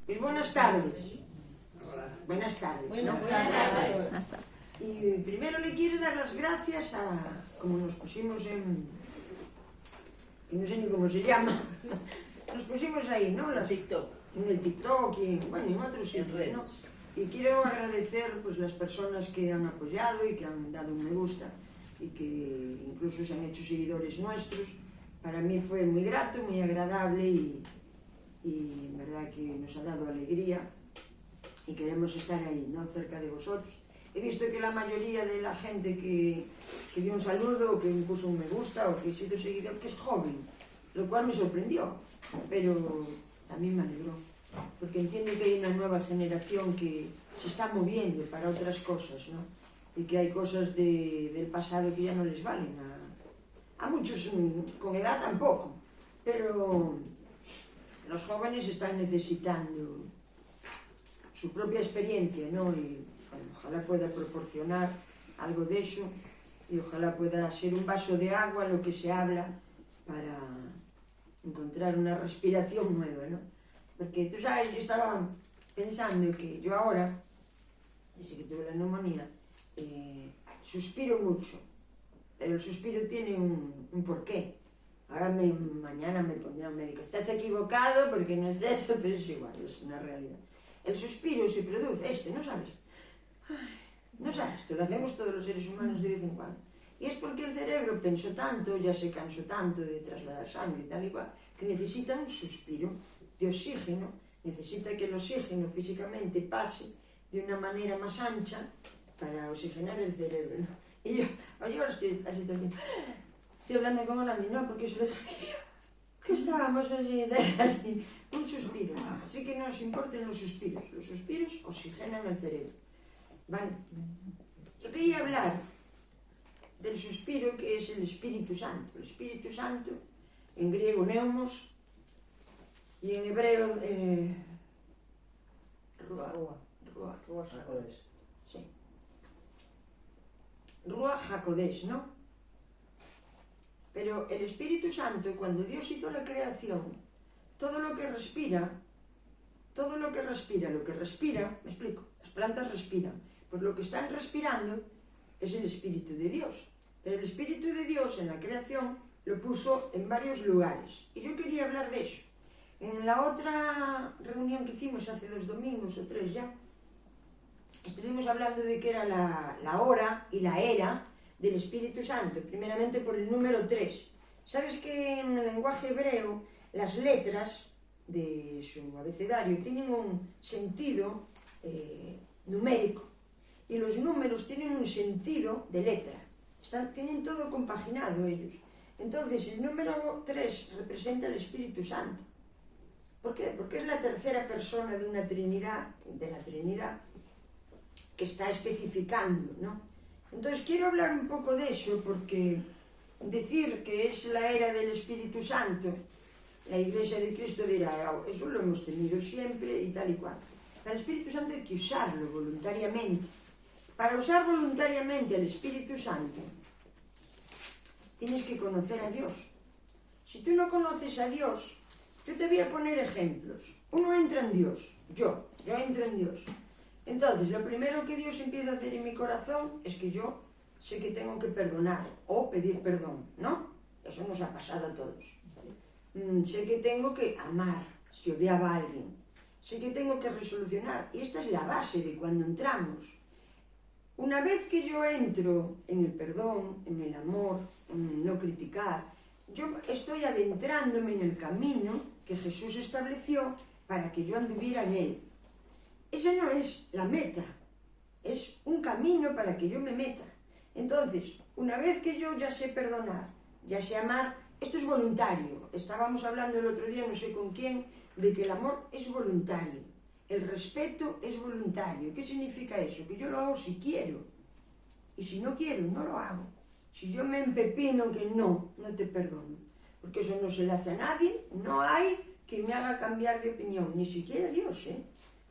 Pues buenas tardes. Buenas tardes. Buenas tardes. Y primero le quiero dar las gracias a, como nos pusimos en, que no sé ni cómo se llama, nos pusimos ahí, ¿no? TikTok. En el TikTok y bueno, en otros sitios, ¿no? Y quiero agradecer pues las personas que han apoyado y que han dado un me gusta y que incluso se han hecho seguidores nuestros. Para mí fue muy grato, muy agradable y en verdad que nos ha dado alegría y queremos estar ahí, ¿no? Cerca de vosotros. He visto que la mayoría de la gente que dio un saludo o que puso un me gusta o que ha sido seguidor, que es joven, lo cual me sorprendió, pero también me alegró, porque entiendo que hay una nueva generación que se está moviendo para otras cosas, ¿no? Y que hay cosas del pasado que ya no les valen, a muchos con edad tampoco, pero los jóvenes están necesitando su propia experiencia, ¿no? Y bueno, ojalá pueda proporcionar algo de eso y ojalá pueda ser un vaso de agua lo que se habla para encontrar una respiración nueva, ¿no? Porque tú sabes, yo estaba pensando que yo ahora, desde que tuve la neumonía, suspiro mucho, pero el suspiro tiene un porqué. Ahora mañana me pondrá un médico, estás equivocado porque no es eso, pero es igual, es una realidad. El suspiro se produce, ¿no sabes? No sabes, esto lo hacemos todos los seres humanos de vez en cuando. Y es porque el cerebro pensó tanto, ya se cansó tanto de trasladar sangre y tal y cual, que necesita un suspiro de oxígeno, necesita que el oxígeno físicamente pase de una manera más ancha para oxigenar el cerebro, ¿no? Y yo ahora estoy así todo el tiempo, estoy hablando con Orlando, no, porque eso le que estábamos así, un suspiro. Así que no os importen los suspiros oxigenan el cerebro. Vale. Yo quería hablar del suspiro que es el Espíritu Santo. El Espíritu Santo, en griego neumos, y en hebreo Ruach HaKodesh. Sí. Ruach HaKodesh, ¿no? Pero el Espíritu Santo, cuando Dios hizo la creación, todo lo que respira, me explico, las plantas respiran, pues lo que están respirando es el Espíritu de Dios. Pero el Espíritu de Dios en la creación lo puso en varios lugares. Y yo quería hablar de eso. En la otra reunión que hicimos hace 2 domingos o 3 ya, estuvimos hablando de que era la hora y la era del Espíritu Santo, primeramente por el número 3. ¿Sabes que en el lenguaje hebreo las letras de su abecedario tienen un sentido numérico y los números tienen un sentido de letra? Tienen todo compaginado ellos. Entonces el número 3 representa el Espíritu Santo. ¿Por qué? Porque es la tercera persona de una Trinidad, de la Trinidad, que está especificando, ¿no? Entonces quiero hablar un poco de eso porque decir que es la era del Espíritu Santo, la Iglesia de Cristo dirá, eso lo hemos tenido siempre y tal y cual. Para el Espíritu Santo hay que usarlo voluntariamente. Para usar voluntariamente al Espíritu Santo tienes que conocer a Dios. Si tú no conoces a Dios, yo te voy a poner ejemplos. Uno entra en Dios, yo entro en Dios. Entonces, lo primero que Dios empieza a hacer en mi corazón es que yo sé que tengo que perdonar o pedir perdón, ¿no? Eso nos ha pasado a todos. Sé que tengo que amar si odiaba a alguien. Sé que tengo que resolucionar. Y esta es la base de cuando entramos. Una vez que yo entro en el perdón, en el amor, en el no criticar, yo estoy adentrándome en el camino que Jesús estableció para que yo anduviera en él. Esa no es la meta, es un camino para que yo me meta. Entonces, una vez que yo ya sé perdonar, ya sé amar, esto es voluntario. Estábamos hablando el otro día, no sé con quién, de que el amor es voluntario, el respeto es voluntario. ¿Qué significa eso? Que yo lo hago si quiero, y si no quiero, no lo hago. Si yo me empepino que no te perdono, porque eso no se le hace a nadie, no hay que me haga cambiar de opinión, ni siquiera Dios, ¿eh?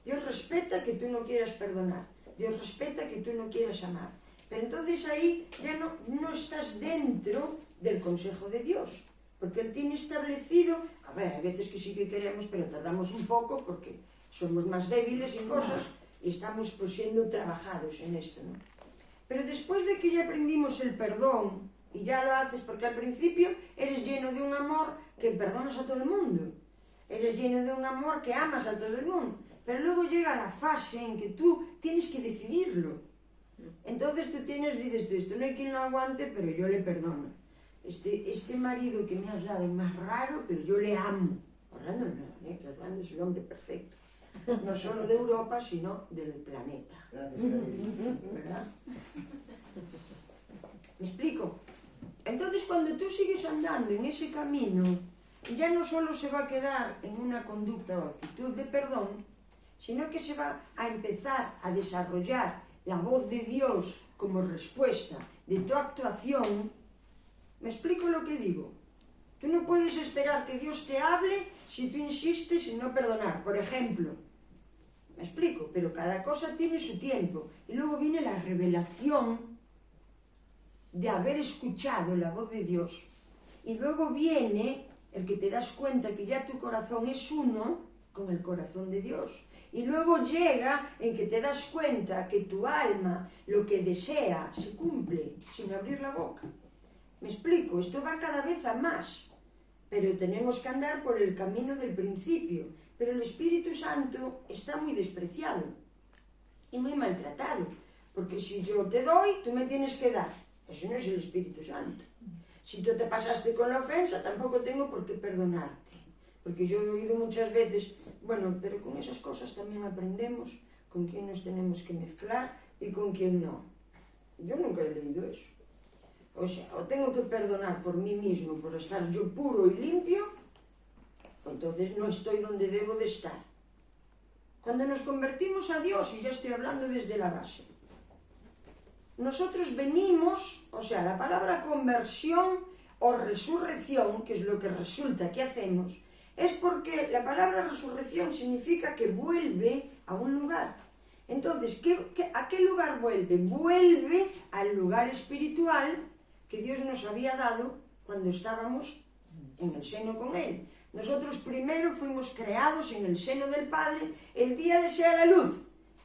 Dios respeta que tú no quieras perdonar, Dios respeta que tú no quieras amar, pero entonces ahí ya no estás dentro del consejo de Dios, porque Él tiene establecido, a ver, hay veces que sí que queremos, pero tardamos un poco porque somos más débiles en cosas y estamos pues siendo trabajados en esto, ¿no? Pero después de que ya aprendimos el perdón y ya lo haces, porque al principio eres lleno de un amor que perdonas a todo el mundo, eres lleno de un amor que amas a todo el mundo, pero luego llega la fase en que tú tienes que decidirlo. Entonces tú dices, esto no hay quien lo aguante, pero yo le perdono. Este marido que me has dado es más raro, pero yo le amo. Orlando no, que Orlando es el hombre perfecto. No solo de Europa, sino del planeta. ¿Verdad? ¿Me explico? Entonces, cuando tú sigues andando en ese camino, ya no solo se va a quedar en una conducta o actitud de perdón, sino que se va a empezar a desarrollar la voz de Dios como respuesta de tu actuación. ¿Me explico lo que digo? Tú no puedes esperar que Dios te hable si tú insistes en no perdonar. Por ejemplo, me explico, pero cada cosa tiene su tiempo. Y luego viene la revelación de haber escuchado la voz de Dios. Y luego viene el que te das cuenta que ya tu corazón es uno con el corazón de Dios. Y luego llega en que te das cuenta que tu alma, lo que desea, se cumple sin abrir la boca. ¿Me explico? Esto va cada vez a más. Pero tenemos que andar por el camino del principio. Pero el Espíritu Santo está muy despreciado y muy maltratado. Porque si yo te doy, tú me tienes que dar. Eso no es el Espíritu Santo. Si tú te pasaste con la ofensa, tampoco tengo por qué perdonarte. Porque yo he oído muchas veces, bueno, pero con esas cosas también aprendemos con quién nos tenemos que mezclar y con quién no. Yo nunca he leído eso. O sea, o tengo que perdonar por mí mismo, por estar yo puro y limpio, entonces no estoy donde debo de estar. Cuando nos convertimos a Dios, y ya estoy hablando desde la base, nosotros venimos, o sea, la palabra conversión o resurrección, que es lo que resulta que hacemos, es porque la palabra resurrección significa que vuelve a un lugar. Entonces, ¿a qué lugar vuelve? Vuelve al lugar espiritual que Dios nos había dado cuando estábamos en el seno con Él. Nosotros primero fuimos creados en el seno del Padre el día de sea la luz.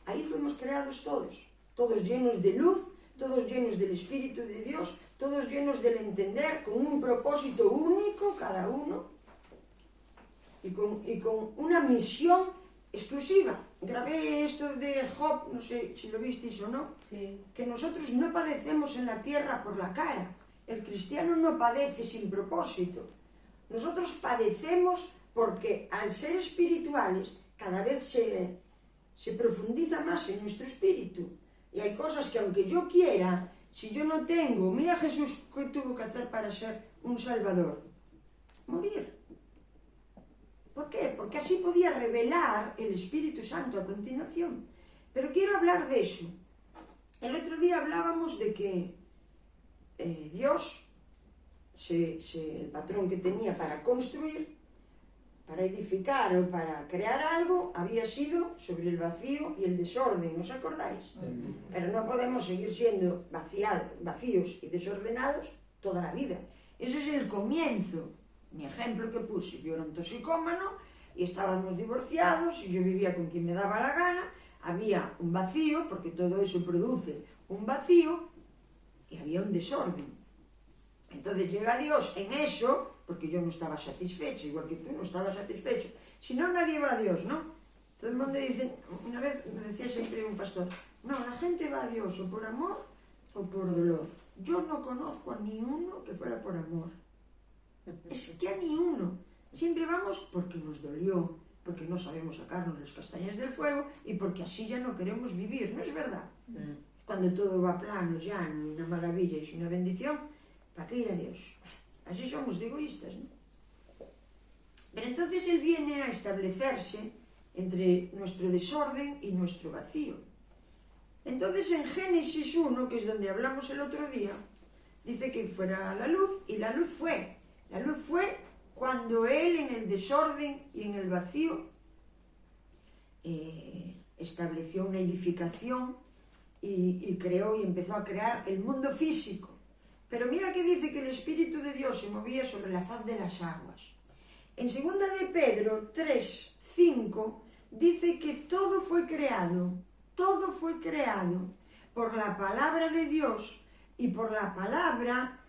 Ahí fuimos creados todos llenos de luz, todos llenos del Espíritu de Dios, todos llenos del entender, con un propósito único cada uno y con una misión exclusiva. Grabé esto de Job, no sé si lo visteis o no, sí. Que nosotros no padecemos en la tierra por la cara. El cristiano no padece sin propósito. Nosotros padecemos porque al ser espirituales cada vez se profundiza más en nuestro espíritu. Y hay cosas que aunque yo quiera, si yo no tengo, mira Jesús qué tuvo que hacer para ser un salvador, morir. ¿Por qué? Porque así podía revelar el Espíritu Santo a continuación. Pero quiero hablar de eso. El otro día hablábamos de que Dios, el patrón que tenía para construir, para edificar o para crear algo, había sido sobre el vacío y el desorden, ¿os acordáis? Pero no podemos seguir siendo vacíos y desordenados toda la vida. Ese es el comienzo. Mi ejemplo que puse, yo era un toxicómano y estábamos divorciados y yo vivía con quien me daba la gana, había un vacío, porque todo eso produce un vacío, y había un desorden. Entonces llega Dios en eso, porque yo no estaba satisfecho, igual que tú no estabas satisfecho. Si no, nadie va a Dios, ¿no? Todo el mundo dice, una vez me decía siempre un pastor, no, la gente va a Dios o por amor o por dolor. Yo no conozco a ni uno que fuera por amor. Es que a ni uno. Siempre vamos porque nos dolió, porque no sabemos sacarnos las castañas del fuego y porque así ya no queremos vivir, ¿no es verdad? Cuando todo va plano, llano, y una maravilla y es una bendición, ¿para qué ir a Dios? Así somos de egoístas, ¿no? Pero entonces Él viene a establecerse entre nuestro desorden y nuestro vacío. Entonces en Génesis 1, que es donde hablamos el otro día, dice que fuera la luz, y la luz fue. La luz fue cuando Él en el desorden y en el vacío estableció una edificación y creó y empezó a crear el mundo físico. Pero mira que dice que el Espíritu de Dios se movía sobre la faz de las aguas. En 2 de Pedro 3:5 dice que todo fue creado por la palabra de Dios y por la palabra,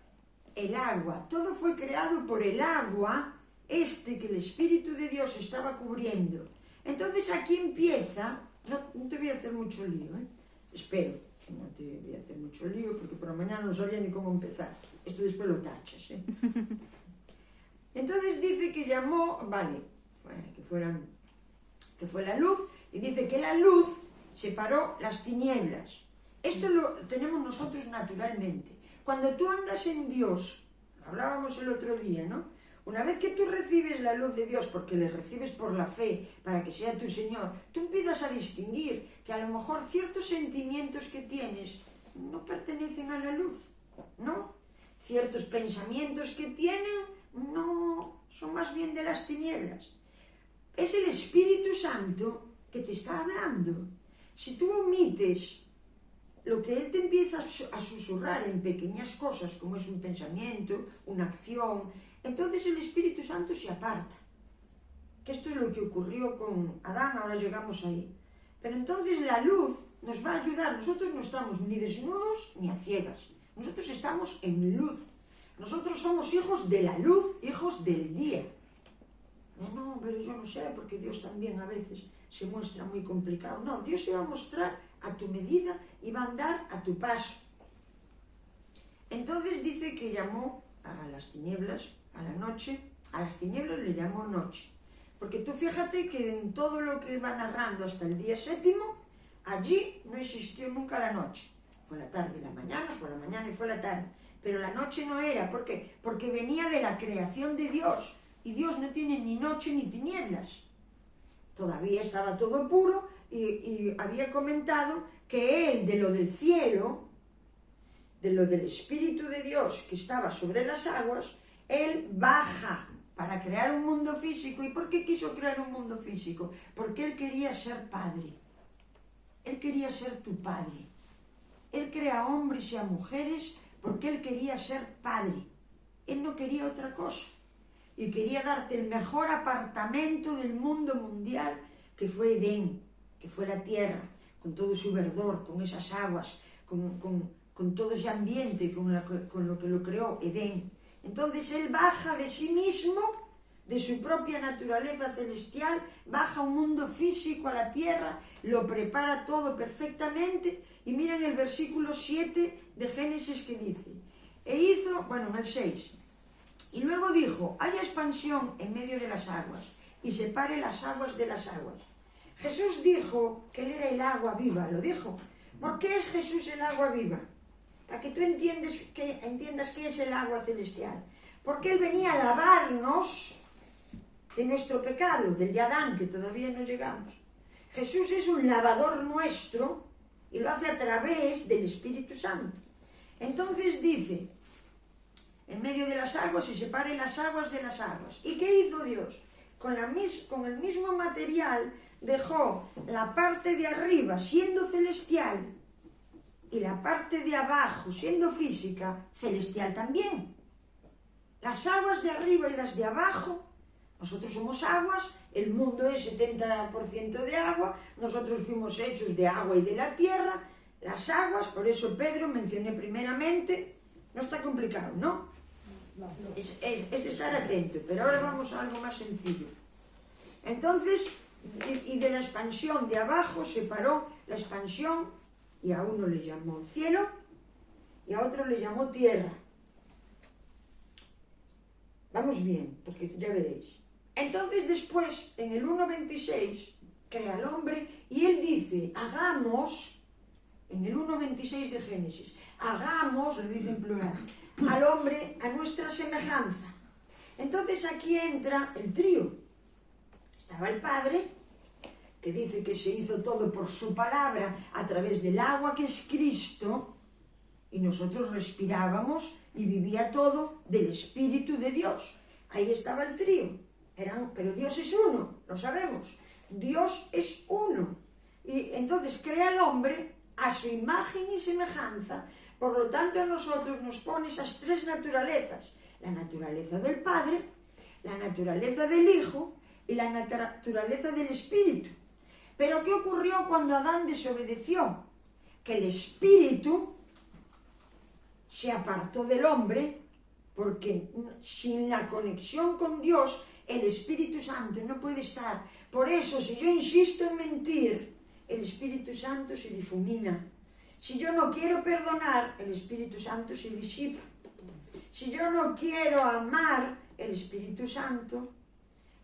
el agua. Todo fue creado por el agua, que el Espíritu de Dios estaba cubriendo. Entonces aquí empieza, no te voy a hacer mucho lío, espero que no te voy a hacer mucho lío, porque por la mañana no sabía ni cómo empezar. Esto después lo tachas, Entonces dice que llamó, que fue la luz, y dice que la luz separó las tinieblas. Esto lo tenemos nosotros naturalmente. Cuando tú andas en Dios, lo hablábamos el otro día, ¿no? Una vez que tú recibes la luz de Dios, porque le recibes por la fe, para que sea tu Señor, tú empiezas a distinguir que a lo mejor ciertos sentimientos que tienes no pertenecen a la luz, ¿no? Ciertos pensamientos que tienen no son más bien de las tinieblas. Es el Espíritu Santo que te está hablando. Si tú omites lo que Él te empieza a susurrar en pequeñas cosas, como es un pensamiento, una acción, entonces el Espíritu Santo se aparta. Que esto es lo que ocurrió con Adán, ahora llegamos ahí. Pero entonces la luz nos va a ayudar. Nosotros no estamos ni desnudos ni a ciegas. Nosotros estamos en luz. Nosotros somos hijos de la luz, hijos del día. No, pero yo no sé, porque Dios también a veces se muestra muy complicado. No, Dios se va a mostrar a tu medida y va a andar a tu paso. Entonces dice que llamó a las tinieblas, a la noche, a las tinieblas le llamó noche. Porque tú fíjate que en todo lo que va narrando hasta el día 7, allí no existió nunca la noche. Fue la tarde y la mañana, fue la mañana y fue la tarde. Pero la noche no era, ¿por qué? Porque venía de la creación de Dios. Y Dios no tiene ni noche ni tinieblas. Todavía estaba todo puro y había comentado que Él, de lo del cielo, de lo del Espíritu de Dios que estaba sobre las aguas, Él baja para crear un mundo físico. ¿Y por qué quiso crear un mundo físico? Porque Él quería ser Padre. Él quería ser tu Padre. Él crea hombres y a mujeres porque Él quería ser Padre. Él no quería otra cosa. Y quería darte el mejor apartamento del mundo mundial, que fue Edén, que fue la tierra, con todo su verdor, con esas aguas, con todo ese ambiente, con lo que lo creó Edén. Entonces Él baja de sí mismo, de su propia naturaleza celestial, baja a un mundo físico, a la tierra, lo prepara todo perfectamente. Y miren el versículo 7 de Génesis que dice, en el 6, y luego dijo, haya expansión en medio de las aguas, y separe las aguas de las aguas. Jesús dijo que Él era el agua viva, lo dijo. ¿Por qué es Jesús el agua viva? Para que tú entiendas qué es el agua celestial. Porque Él venía a lavarnos de nuestro pecado, del de Adán, que todavía no llegamos. Jesús es un lavador nuestro y lo hace a través del Espíritu Santo. Entonces dice, en medio de las aguas y separe las aguas de las aguas. ¿Y qué hizo Dios? Con el mismo material dejó la parte de arriba siendo celestial y la parte de abajo siendo física, celestial también. Las aguas de arriba y las de abajo, nosotros somos aguas, el mundo es 70% de agua, nosotros fuimos hechos de agua y de la tierra, las aguas, por eso Pedro mencioné primeramente, no está complicado, ¿no? Es de estar atento, pero ahora vamos a algo más sencillo. Entonces, y de la expansión de abajo separó la expansión, y a uno le llamó cielo y a otro le llamó tierra. Vamos bien, porque ya veréis. Entonces después, en el 1.26, crea al hombre y él dice, hagamos, en el 1.26 de Génesis, hagamos, lo dice en plural, al hombre a nuestra semejanza. Entonces aquí entra el trío. Estaba el Padre, que dice que se hizo todo por su palabra a través del agua que es Cristo, y nosotros respirábamos y vivía todo del Espíritu de Dios. Ahí estaba el trío. Pero Dios es uno, lo sabemos. Dios es uno. Y entonces crea al hombre a su imagen y semejanza. Por lo tanto, a nosotros nos pone esas tres naturalezas. La naturaleza del Padre, la naturaleza del Hijo y la naturaleza del Espíritu. Pero ¿qué ocurrió cuando Adán desobedeció? Que el espíritu se apartó del hombre, porque sin la conexión con Dios, el Espíritu Santo no puede estar. Por eso, si yo insisto en mentir, el Espíritu Santo se difumina. Si yo no quiero perdonar, el Espíritu Santo se disipa. Si yo no quiero amar, el Espíritu Santo.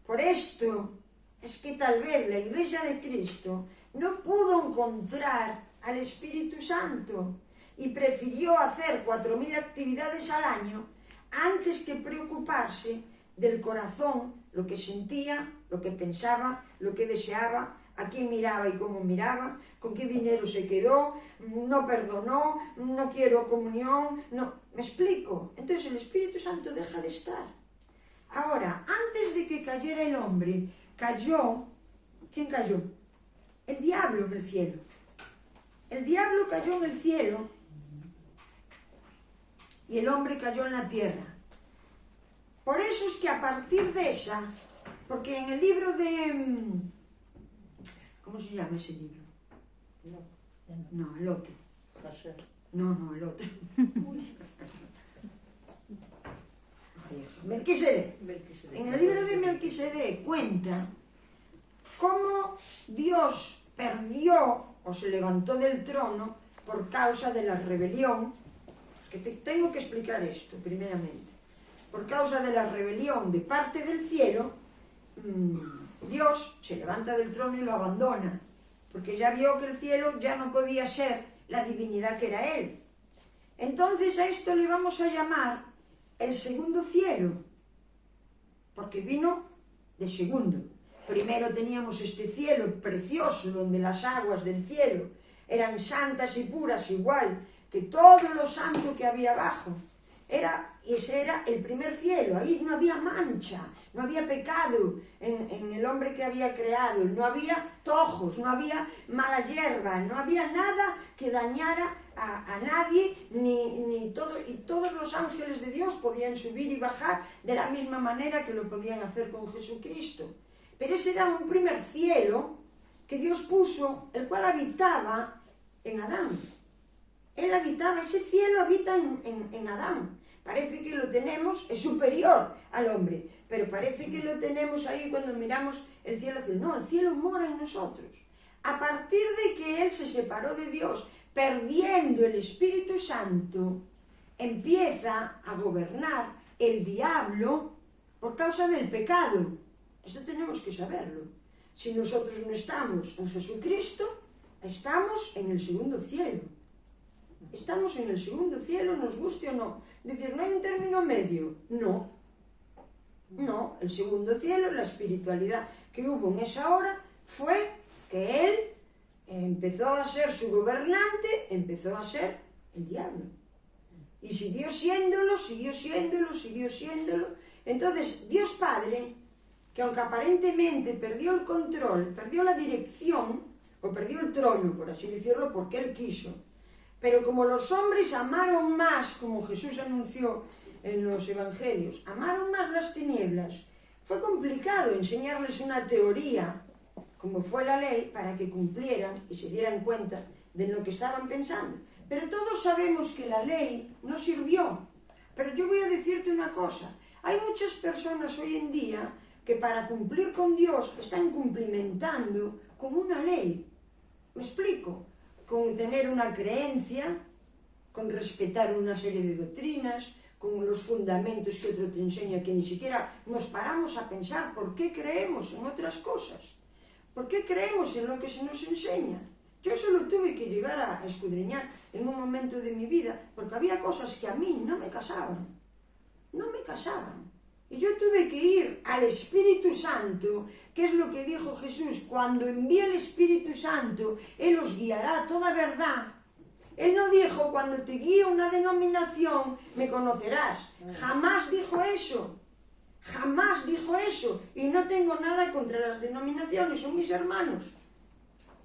Por esto es que tal vez la Iglesia de Cristo no pudo encontrar al Espíritu Santo y prefirió hacer 4.000 actividades al año antes que preocuparse del corazón, lo que sentía, lo que pensaba, lo que deseaba, a quién miraba y cómo miraba, con qué dinero se quedó, no perdonó, no quiero comunión, no... ¿Me explico? Entonces el Espíritu Santo deja de estar. Ahora, antes de que cayera el hombre, cayó... ¿Quién cayó? El diablo en el cielo. El diablo cayó en el cielo y el hombre cayó en la tierra. Por eso es que a partir de esa, porque en el libro de... ¿Cómo se llama ese libro? No, el otro. No, el otro. Melquisedec. En el libro de Melquisedec cuenta cómo Dios perdió o se levantó del trono por causa de la rebelión. Que tengo que explicar esto primeramente. Por causa de la rebelión de parte del cielo, Dios se levanta del trono y lo abandona, porque ya vio que el cielo ya no podía ser la divinidad que era Él. Entonces a esto le vamos a llamar el segundo cielo, porque vino de segundo. Primero teníamos este cielo precioso, donde las aguas del cielo eran santas y puras, igual que todo lo santo que había abajo. Ese era el primer cielo, ahí no había mancha, no había pecado en el hombre que había creado, no había tojos, no había mala hierba, no había nada que dañara a nadie, y todos los ángeles de Dios podían subir y bajar de la misma manera que lo podían hacer con Jesucristo. Pero ese era un primer cielo que Dios puso, el cual habitaba en Adán. Él habitaba, ese cielo habita en Adán. Parece que lo tenemos, es superior al hombre, pero parece que lo tenemos ahí cuando miramos el cielo azul. No, el cielo mora en nosotros. A partir de que Él se separó de Dios, perdiendo el Espíritu Santo, empieza a gobernar el diablo por causa del pecado. Esto tenemos que saberlo. Si nosotros no estamos en Jesucristo, estamos en el segundo cielo. Estamos en el segundo cielo, nos guste o no. Decir, ¿no hay un término medio? No. No, el segundo cielo, la espiritualidad que hubo en esa hora, fue que Él empezó a ser su gobernante, empezó a ser el diablo. Y siguió siéndolo, siguió siéndolo, siguió siéndolo. Entonces, Dios Padre, que aunque aparentemente perdió el control, perdió la dirección, o perdió el trono, por así decirlo, porque Él quiso. Pero como los hombres amaron más, como Jesús anunció en los evangelios, amaron más las tinieblas, fue complicado enseñarles una teoría, como fue la ley, para que cumplieran y se dieran cuenta de lo que estaban pensando. Pero todos sabemos que la ley no sirvió. Pero yo voy a decirte una cosa, hay muchas personas hoy en día que para cumplir con Dios están cumplimentando con una ley. ¿Me explico? Con tener una creencia, con respetar una serie de doctrinas, con los fundamentos que otro te enseña, que ni siquiera nos paramos a pensar por qué creemos en otras cosas, por qué creemos en lo que se nos enseña. Yo solo tuve que llegar a escudriñar en un momento de mi vida, porque había cosas que a mí no me casaban, y yo tuve que ir al Espíritu Santo, que es lo que dijo Jesús, cuando envíe el Espíritu Santo, Él os guiará a toda verdad. Él no dijo, cuando te guíe una denominación, me conocerás. Jamás dijo eso. Jamás dijo eso. Y no tengo nada contra las denominaciones, son mis hermanos.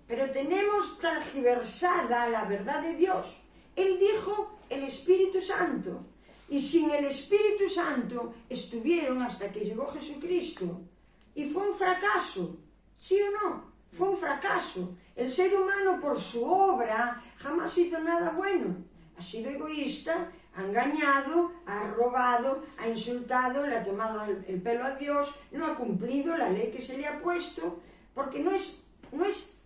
Pero tenemos tergiversada la verdad de Dios. Él dijo el Espíritu Santo. Y sin el Espíritu Santo estuvieron hasta que llegó Jesucristo. Y fue un fracaso, ¿sí o no? Fue un fracaso. El ser humano, por su obra, jamás hizo nada bueno. Ha sido egoísta, ha engañado, ha robado, ha insultado, le ha tomado el pelo a Dios, no ha cumplido la ley que se le ha puesto, porque no es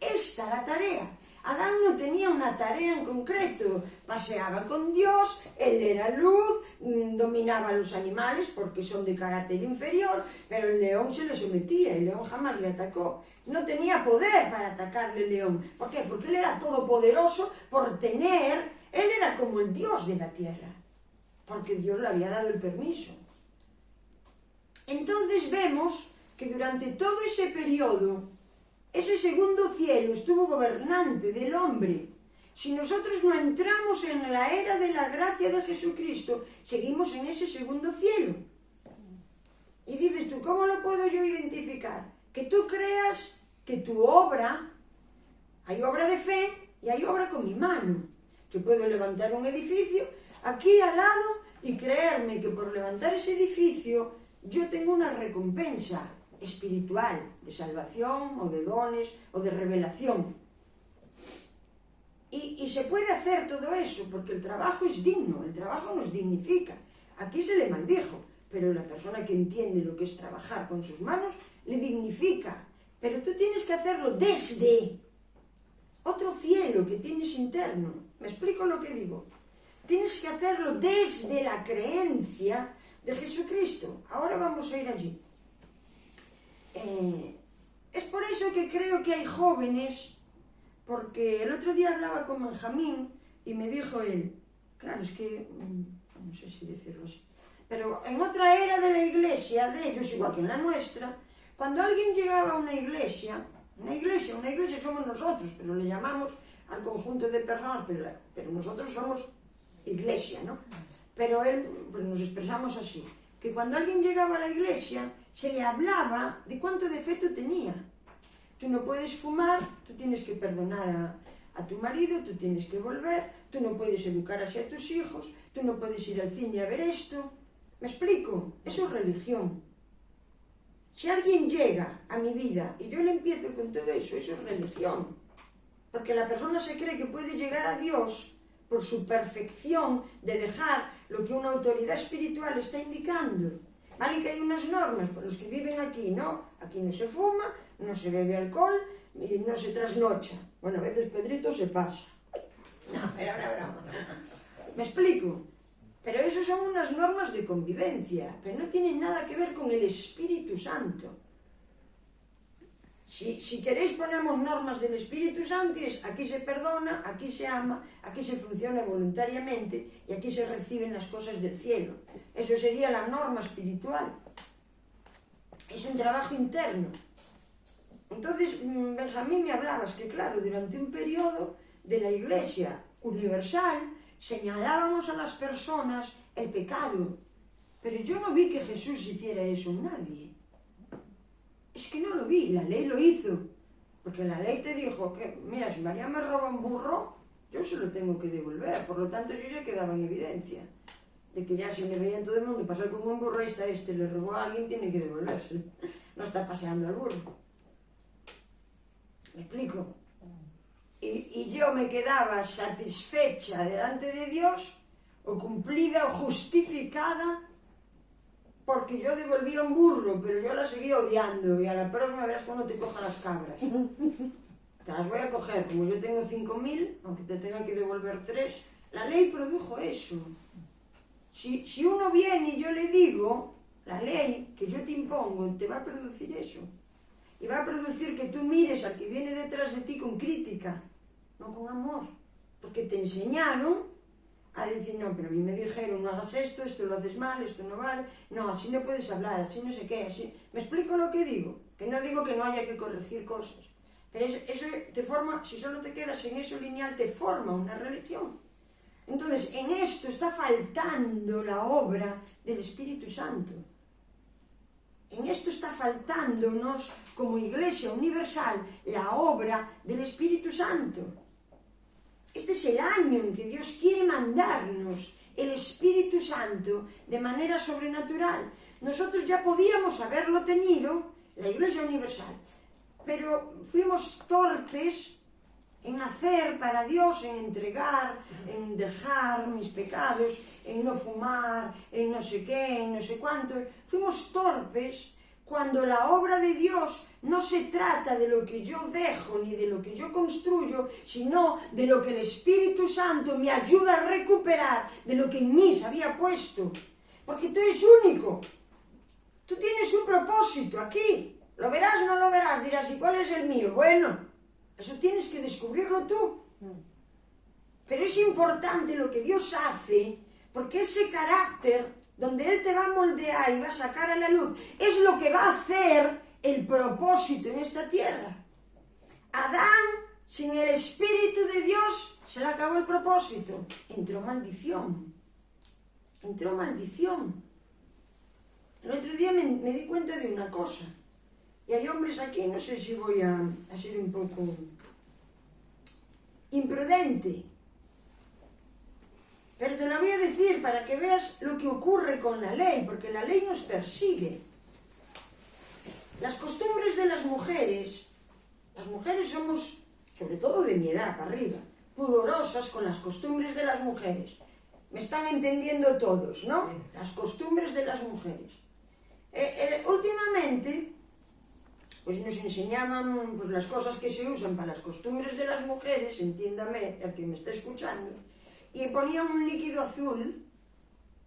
esta la tarea. Adán no tenía una tarea en concreto, paseaba con Dios, él era luz, dominaba a los animales porque son de carácter inferior, pero el león se le sometía, el león jamás le atacó. No tenía poder para atacarle el león. ¿Por qué? Porque él era todopoderoso él era como el Dios de la tierra, porque Dios le había dado el permiso. Entonces vemos que durante todo ese periodo, ese segundo cielo estuvo gobernante del hombre. Si nosotros no entramos en la era de la gracia de Jesucristo, seguimos en ese segundo cielo. Y dices tú, ¿cómo lo puedo yo identificar? Que tú creas que tu obra, hay obra de fe y hay obra con mi mano. Yo puedo levantar un edificio aquí al lado y creerme que por levantar ese edificio yo tengo una recompensa espiritual, de salvación, o de dones, o de revelación. Y se puede hacer todo eso, porque el trabajo es digno, el trabajo nos dignifica. Aquí se le maldijo, pero la persona que entiende lo que es trabajar con sus manos, le dignifica. Pero tú tienes que hacerlo desde otro cielo que tienes interno. ¿Me explico lo que digo? Tienes que hacerlo desde la creencia de Jesucristo. Ahora vamos a ir allí. Es por eso que creo que hay jóvenes, porque el otro día hablaba con Benjamín y me dijo él, claro, es que, no sé si decirlo así, pero en otra era de la iglesia, de ellos, igual que en la nuestra, cuando alguien llegaba a una iglesia somos nosotros, pero le llamamos al conjunto de personas, pero nosotros somos iglesia, ¿no? Pero pues nos expresamos así, que cuando alguien llegaba a la iglesia, se le hablaba de cuánto defecto tenía. Tú no puedes fumar, tú tienes que perdonar a tu marido, tú tienes que volver, tú no puedes educar así a tus hijos, tú no puedes ir al cine a ver esto. ¿Me explico? Eso es religión. Si alguien llega a mi vida y yo le empiezo con todo eso, eso es religión. Porque la persona se cree que puede llegar a Dios por su perfección de dejar lo que una autoridad espiritual está indicando. Vale que hay unas normas por los que viven aquí, ¿no? Aquí no se fuma, no se bebe alcohol y no se trasnocha. Bueno, a veces Pedrito se pasa. No, pero ahora. ¿Me explico? Pero eso son unas normas de convivencia, pero no tienen nada que ver con el Espíritu Santo. Si queréis ponemos normas del Espíritu Santo, es aquí se perdona, aquí se ama, aquí se funciona voluntariamente y aquí se reciben las cosas del cielo. Eso sería la norma espiritual. Es un trabajo interno. Entonces, Benjamín me hablabas que claro, durante un periodo de la Iglesia universal señalábamos a las personas el pecado, pero yo no vi que Jesús hiciera eso en nadie. Es que no lo vi, la ley lo hizo, porque la ley te dijo que, mira, si María me roba un burro, yo se lo tengo que devolver, por lo tanto yo ya quedaba en evidencia, de que ya si me veía en todo el mundo pasar con un burro, ahí está le robó a alguien, tiene que devolverse, no está paseando al burro. ¿Me explico? Y yo me quedaba satisfecha delante de Dios, o cumplida o justificada, porque yo devolvía un burro, pero yo la seguía odiando, y a la próxima verás cuando te cojan las cabras. Te las voy a coger, como yo tengo 5.000, aunque te tengan que devolver 3, la ley produjo eso. Si uno viene y yo le digo, la ley que yo te impongo te va a producir eso. Y va a producir que tú mires al que viene detrás de ti con crítica, no con amor, porque te enseñaron a decir, no, pero a mí me dijeron, no hagas esto lo haces mal, esto no vale, no, así no puedes hablar, así no sé qué, así. ¿Me explico lo que digo? Que no digo que no haya que corregir cosas, pero eso te forma, si solo te quedas en eso lineal, te forma una religión. Entonces, en esto está faltando la obra del Espíritu Santo. En esto está faltándonos, como Iglesia Universal, la obra del Espíritu Santo. Este es el año en que Dios quiere mandarnos el Espíritu Santo de manera sobrenatural. Nosotros ya podíamos haberlo tenido, la Iglesia Universal, pero fuimos torpes en hacer para Dios, en entregar, en dejar mis pecados, en no fumar, en no sé qué, en no sé cuánto. Fuimos torpes cuando la obra de Dios no se trata de lo que yo dejo ni de lo que yo construyo, sino de lo que el Espíritu Santo me ayuda a recuperar de lo que en mí se había puesto. Porque tú eres único. Tú tienes un propósito aquí. Lo verás o no lo verás, dirás, ¿y cuál es el mío? Bueno, eso tienes que descubrirlo tú. Pero es importante lo que Dios hace, porque ese carácter donde Él te va a moldear y va a sacar a la luz, es lo que va a hacer el propósito en esta tierra. Adán, sin el Espíritu de Dios, se le acabó el propósito. Entró maldición. Entró maldición. El otro día me di cuenta de una cosa. Y hay hombres aquí, no sé si voy a ser un poco imprudente, pero te lo voy a decir para que veas lo que ocurre con la ley, porque la ley nos persigue. Las costumbres de las mujeres somos, sobre todo de mi edad para arriba, pudorosas con las costumbres de las mujeres. Me están entendiendo todos, ¿no? Las costumbres de las mujeres. Últimamente, pues nos enseñaban pues, las cosas que se usan para las costumbres de las mujeres, entiéndame el que me está escuchando, y ponían un líquido azul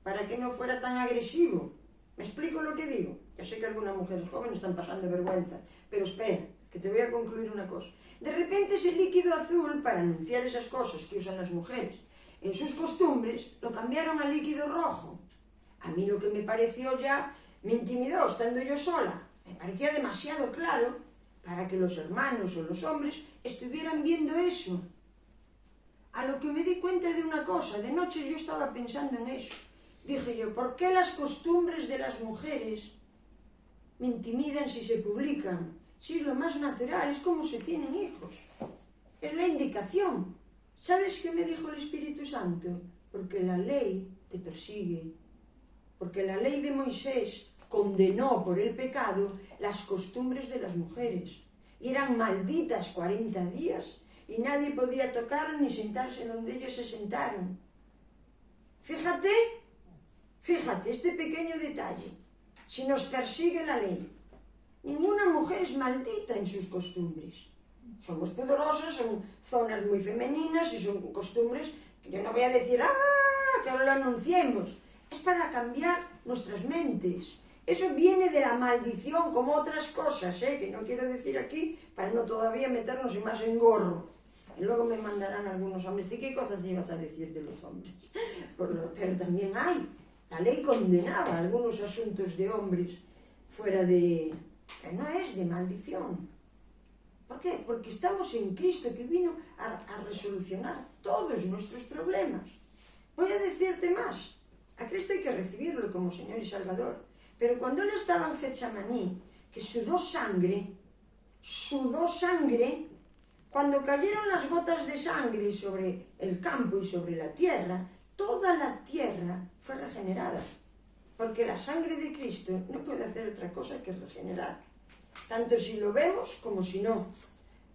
para que no fuera tan agresivo. ¿Me explico lo que digo? Ya sé que algunas mujeres jóvenes están pasando vergüenza, pero espera, que te voy a concluir una cosa. De repente ese líquido azul, para anunciar esas cosas que usan las mujeres en sus costumbres, lo cambiaron a líquido rojo. A mí lo que me pareció ya, me intimidó estando yo sola. Me parecía demasiado claro para que los hermanos o los hombres estuvieran viendo eso. A lo que me di cuenta de una cosa, de noche yo estaba pensando en eso. Dije yo, ¿por qué las costumbres de las mujeres me intimidan si se publican? Si es lo más natural, es como se tienen hijos. Es la indicación. ¿Sabes qué me dijo el Espíritu Santo? Porque la ley te persigue. Porque la ley de Moisés condenó por el pecado las costumbres de las mujeres. Y eran malditas 40 días y nadie podía tocar ni sentarse donde ellos se sentaron. Fíjate este pequeño detalle. Si nos persigue la ley, ninguna mujer es maldita en sus costumbres. Somos pudorosas, son zonas muy femeninas y son costumbres que yo no voy a decir, que ahora lo anunciemos. Es para cambiar nuestras mentes. Eso viene de la maldición, como otras cosas, que no quiero decir aquí, para no todavía meternos en más engorro. Y luego me mandarán algunos hombres, sí, ¿qué cosas ibas a decir de los hombres? Pero también hay. La ley condenaba algunos asuntos de hombres fuera de... no es de maldición. ¿Por qué? Porque estamos en Cristo, que vino a resolucionar todos nuestros problemas. Voy a decirte más. A Cristo hay que recibirlo como Señor y Salvador. Pero cuando Él estaba en Getsemaní, que sudó sangre, cuando cayeron las gotas de sangre sobre el campo y sobre la tierra, toda la tierra fue regenerada. Porque la sangre de Cristo no puede hacer otra cosa que regenerar. Tanto si lo vemos como si no.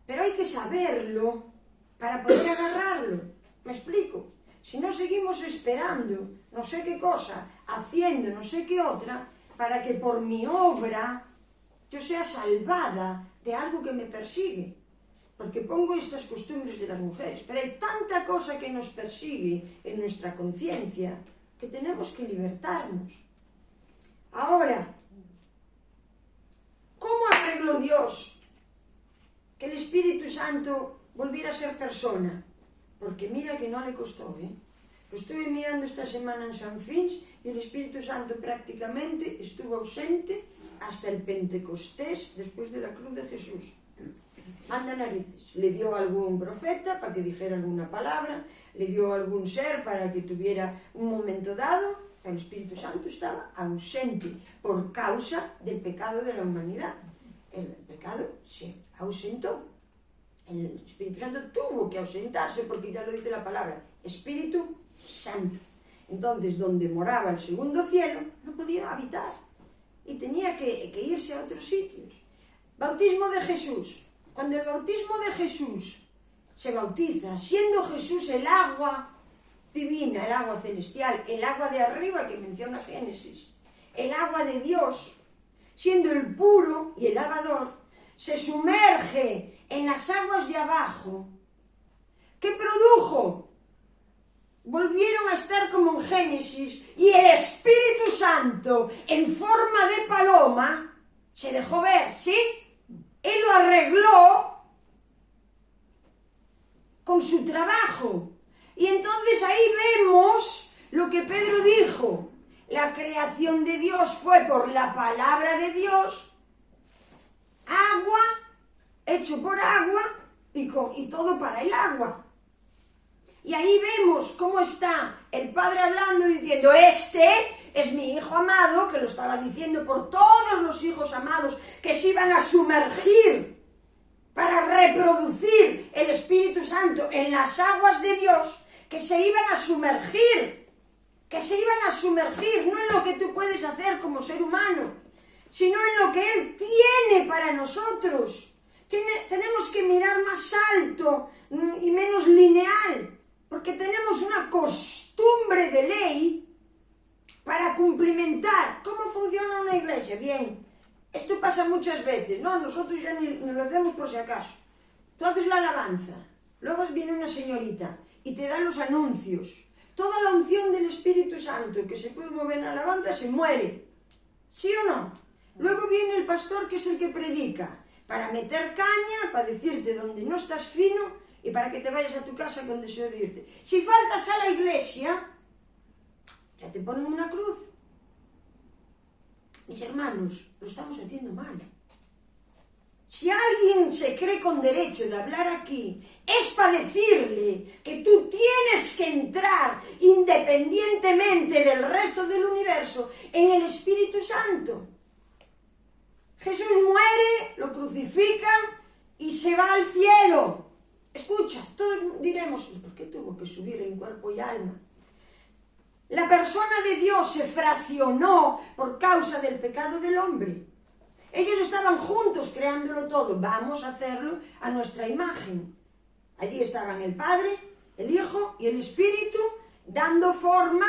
Pero hay que saberlo para poder agarrarlo. ¿Me explico? Si no seguimos esperando no sé qué cosa, haciendo no sé qué otra, para que por mi obra yo sea salvada de algo que me persigue. Porque pongo estas costumbres de las mujeres, pero hay tanta cosa que nos persigue en nuestra conciencia que tenemos que libertarnos. Ahora, ¿cómo arregló Dios que el Espíritu Santo volviera a ser persona? Porque mira que no le costó, Lo estuve mirando esta semana en San Fins y el Espíritu Santo prácticamente estuvo ausente hasta el Pentecostés después de la cruz de Jesús. Manda narices. Le dio algún profeta para que dijera alguna palabra, le dio algún ser para que tuviera un momento dado. El Espíritu Santo estaba ausente por causa del pecado de la humanidad. El pecado se ausentó. El Espíritu Santo tuvo que ausentarse porque ya lo dice la palabra, Espíritu Santo. Entonces, donde moraba el segundo cielo, no podía habitar y tenía que irse a otros sitios. Bautismo de Jesús. Cuando el bautismo de Jesús se bautiza, siendo Jesús el agua divina, el agua celestial, el agua de arriba que menciona Génesis, el agua de Dios, siendo el puro y el lavador, se sumerge en las aguas de abajo. ¿Qué produjo? Volvieron a estar como en Génesis y el Espíritu Santo en forma de paloma se dejó ver, ¿sí? Él lo arregló con su trabajo. Y entonces ahí vemos lo que Pedro dijo. La creación de Dios fue por la palabra de Dios, agua, hecho por agua y todo para el agua. Y ahí vemos cómo está el Padre hablando diciendo, este es mi Hijo amado, que lo estaba diciendo por todos los hijos amados que se iban a sumergir para reproducir el Espíritu Santo en las aguas de Dios, que se iban a sumergir, no en lo que tú puedes hacer como ser humano, sino en lo que Él tiene para nosotros. Tenemos que mirar más alto y menos lineal, porque tenemos una costumbre de ley para cumplimentar. ¿Cómo funciona una iglesia? Bien, esto pasa muchas veces, ¿no? Nosotros ya ni lo hacemos por si acaso. Tú haces la alabanza, luego viene una señorita y te da los anuncios. Toda la unción del Espíritu Santo que se puede mover en la alabanza se muere, ¿sí o no? Luego viene el pastor, que es el que predica, para meter caña, para decirte donde no estás fino y para que te vayas a tu casa con deseo de irte. Si faltas a la iglesia, ya te ponen una cruz. Mis hermanos, lo estamos haciendo mal. Si alguien se cree con derecho de hablar aquí, es para decirle que tú tienes que entrar independientemente del resto del universo en el Espíritu Santo. Jesús muere, lo crucifican y se va al cielo. Escucha, todos diremos, ¿y por qué tuvo que subir en cuerpo y alma? La persona de Dios se fraccionó por causa del pecado del hombre. Ellos estaban juntos creándolo todo. Vamos a hacerlo a nuestra imagen. Allí estaban el Padre, el Hijo y el Espíritu dando forma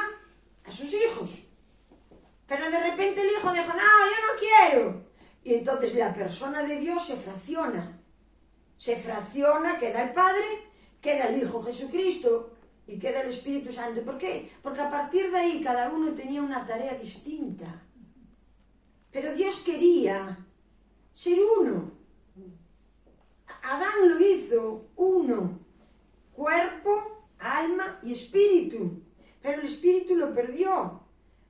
a sus hijos. Pero de repente el Hijo dijo, no, yo no quiero. Y entonces la persona de Dios se fracciona. Se fracciona, queda el Padre, queda el Hijo Jesucristo y queda el Espíritu Santo. ¿Por qué? Porque a partir de ahí cada uno tenía una tarea distinta. Pero Dios quería ser uno. Adán lo hizo uno. Cuerpo, alma y espíritu. Pero el espíritu lo perdió.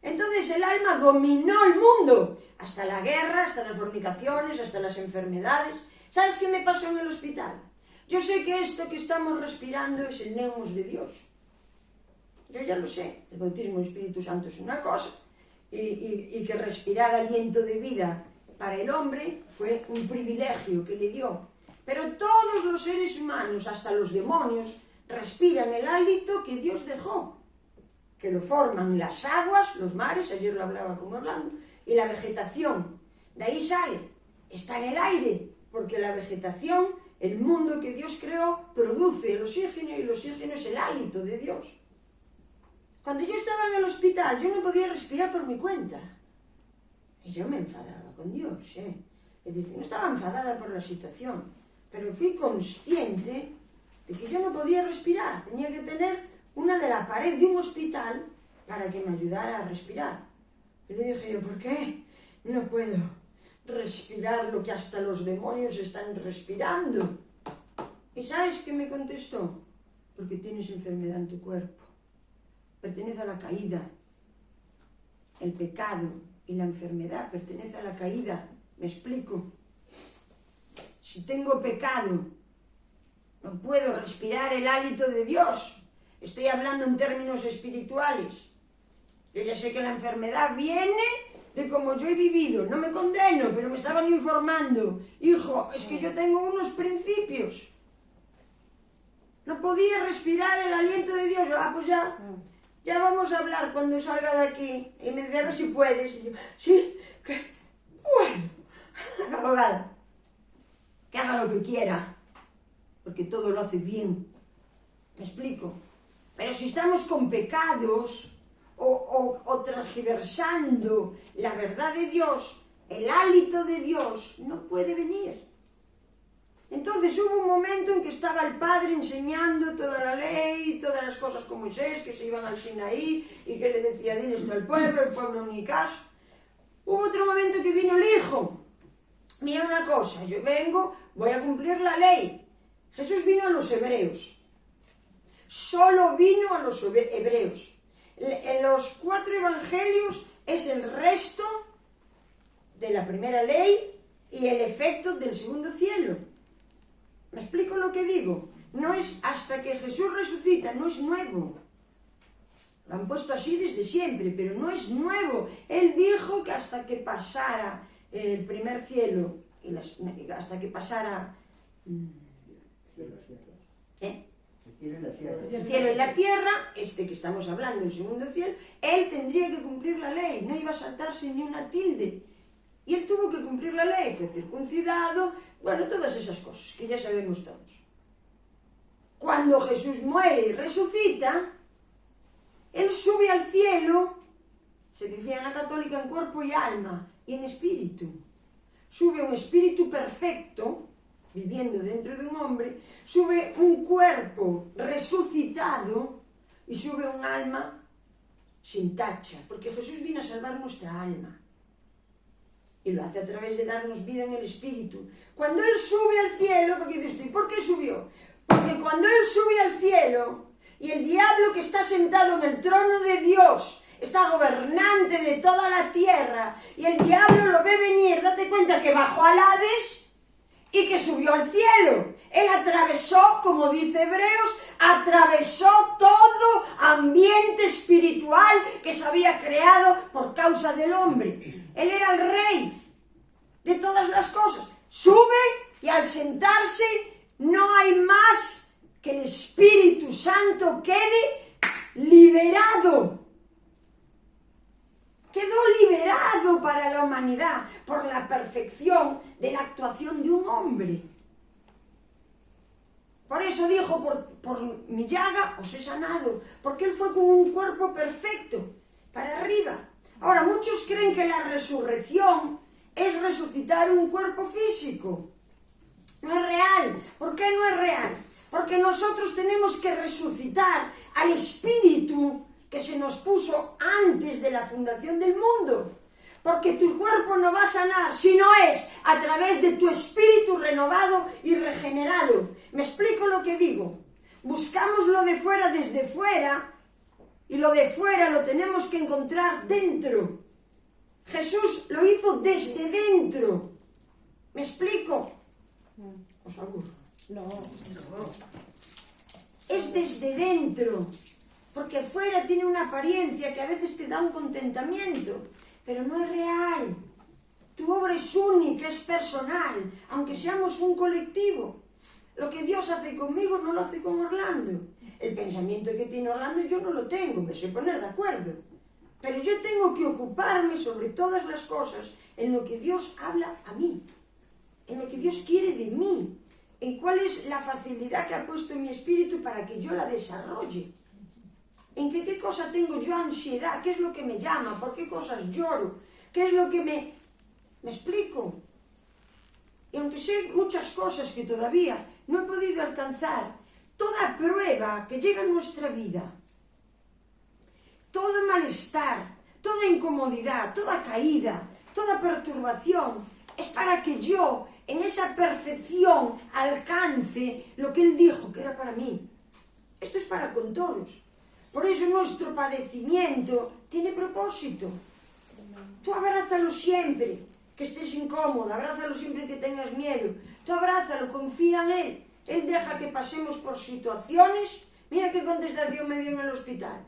Entonces el alma dominó el mundo. Hasta la guerra, hasta las fornicaciones, hasta las enfermedades. ¿Sabes qué me pasó en el hospital? Yo sé que esto que estamos respirando es el neumos de Dios. Yo ya lo sé. El bautismo del Espíritu Santo es una cosa. Y que respirar aliento de vida para el hombre fue un privilegio que le dio. Pero todos los seres humanos, hasta los demonios, respiran el hálito que Dios dejó, que lo forman las aguas, los mares, ayer lo hablaba con Orlando, y la vegetación. De ahí sale, está en el aire, porque la vegetación, el mundo que Dios creó, produce el oxígeno, y el oxígeno es el hálito de Dios. Cuando yo estaba en el hospital, yo no podía respirar por mi cuenta. Y yo me enfadaba con Dios, Es decir, no estaba enfadada por la situación, pero fui consciente de que yo no podía respirar. Tenía que tener una de la pared de un hospital para que me ayudara a respirar. Y le dije yo, ¿por qué no puedo respirar lo que hasta los demonios están respirando? ¿Y sabes qué me contestó? Porque tienes enfermedad en tu cuerpo. Pertenece a la caída. El pecado y la enfermedad pertenece a la caída. ¿Me explico? Si tengo pecado, no puedo respirar el hálito de Dios. Estoy hablando en términos espirituales. Yo ya sé que la enfermedad viene de como yo he vivido. No me condeno, pero me estaban informando. Hijo, es que yo tengo unos principios. No podía respirar el aliento de Dios. Pues ya vamos a hablar cuando salga de aquí. Y me decía, a ver si puedes. Y yo, sí, que bueno. Abogada. que haga lo que quiera, porque todo lo hace bien. ¿Me explico? Pero si estamos con pecados o tergiversando la verdad de Dios, el hálito de Dios no puede venir. Entonces hubo un momento en que estaba el Padre enseñando toda la ley, todas las cosas con Moisés, que se iban al Sinaí y que le decía, dile esto al pueblo, el pueblo ni caso. Hubo otro momento que vino el Hijo. Mira una cosa, yo vengo, voy a cumplir la ley. Jesús vino a los hebreos. Solo vino a los hebreos. En los 4 evangelios es el resto de la primera ley y el efecto del segundo cielo. ¿Me explico lo que digo? No es hasta que Jesús resucita, no es nuevo. Lo han puesto así desde siempre, pero no es nuevo. Él dijo que hasta que pasara el primer cielo, hasta que pasara... El cielo y la tierra, que estamos hablando, el segundo cielo, él tendría que cumplir la ley, no iba a saltarse ni una tilde. Y él tuvo que cumplir la ley, fue circuncidado, bueno, todas esas cosas que ya sabemos todos. Cuando Jesús muere y resucita, él sube al cielo, se decía en la católica, en cuerpo y alma, y en espíritu. Sube un espíritu perfecto, viviendo dentro de un hombre, sube un cuerpo resucitado y sube un alma sin tacha, porque Jesús vino a salvar nuestra alma. Y lo hace a través de darnos vida en el espíritu. Cuando Él sube al cielo, porque dices tú, ¿y por qué subió? Porque cuando Él sube al cielo, y el diablo que está sentado en el trono de Dios, está gobernante de toda la tierra, y el diablo lo ve venir, date cuenta que bajó al Hades y que subió al cielo. Él atravesó, como dice Hebreos, atravesó todo ambiente espiritual que se había creado por causa del hombre. Él era el rey de todas las cosas. Sube y al sentarse no hay más que el Espíritu Santo quede liberado. Quedó liberado para la humanidad por la perfección de la actuación de un hombre. Por eso dijo, por mi llaga os he sanado, porque Él fue con un cuerpo perfecto, para arriba. Ahora, muchos creen que la resurrección es resucitar un cuerpo físico. No es real. ¿Por qué no es real? Porque nosotros tenemos que resucitar al espíritu que se nos puso antes de la fundación del mundo. Porque tu cuerpo no va a sanar si no es a través de tu espíritu renovado y regenerado. ¿Me explico lo que digo? Buscamos lo de fuera desde fuera y lo de fuera lo tenemos que encontrar dentro. Jesús lo hizo desde dentro. ¿Me explico? ¿Os aburro? No. Es desde dentro. Porque fuera tiene una apariencia que a veces te da un contentamiento, pero no es real. Tu obra es única, es personal, aunque seamos un colectivo. Lo que Dios hace conmigo no lo hace con Orlando. El pensamiento que tiene Orlando yo no lo tengo, me sé poner de acuerdo. Pero yo tengo que ocuparme sobre todas las cosas en lo que Dios habla a mí, en lo que Dios quiere de mí, en cuál es la facilidad que ha puesto en mi espíritu para que yo la desarrolle. ¿En qué cosa tengo yo ansiedad? ¿Qué es lo que me llama? ¿Por qué cosas lloro? ¿Qué es lo que me explico? Y aunque sé muchas cosas que todavía no he podido alcanzar, toda prueba que llega a nuestra vida, todo malestar, toda incomodidad, toda caída, toda perturbación, es para que yo en esa perfección alcance lo que Él dijo que era para mí. Esto es para con todos. Por eso nuestro padecimiento tiene propósito. Tú abrázalo siempre, que estés incómoda, abrázalo siempre que tengas miedo. Tú abrázalo, confía en Él. Él deja que pasemos por situaciones. Mira qué contestación me dio en el hospital.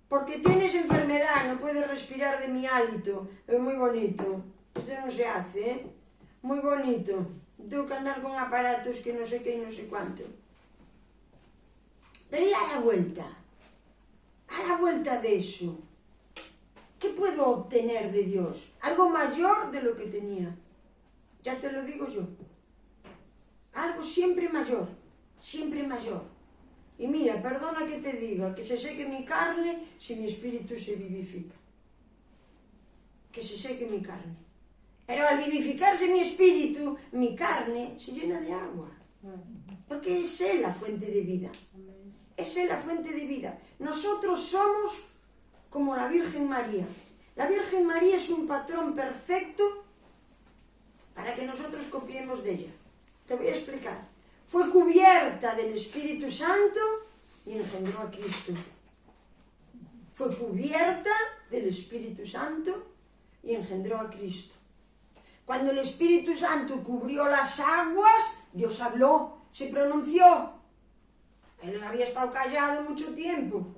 Porque tienes enfermedad, no puedes respirar de mi hálito. Es muy bonito. Esto no se hace, ¿eh? Muy bonito. Tengo que andar con aparatos que no sé qué y no sé cuánto. Pero y a la vuelta. A la vuelta de eso, ¿qué puedo obtener de Dios? Algo mayor de lo que tenía. Ya te lo digo yo. algo siempre mayor, siempre mayor. Y mira, perdona que te diga, que se seque mi carne si mi espíritu se vivifica. Que se seque mi carne. Pero al vivificarse mi espíritu, mi carne se llena de agua. Porque es Él la fuente de vida. Es Él la fuente de vida. Nosotros somos como la Virgen María. La Virgen María es un patrón perfecto para que nosotros copiemos de ella. Te voy a explicar. Fue cubierta del Espíritu Santo y engendró a Cristo. Fue cubierta del Espíritu Santo y engendró a Cristo. Cuando el Espíritu Santo cubrió las aguas, Dios habló, se pronunció. Él había estado callado mucho tiempo,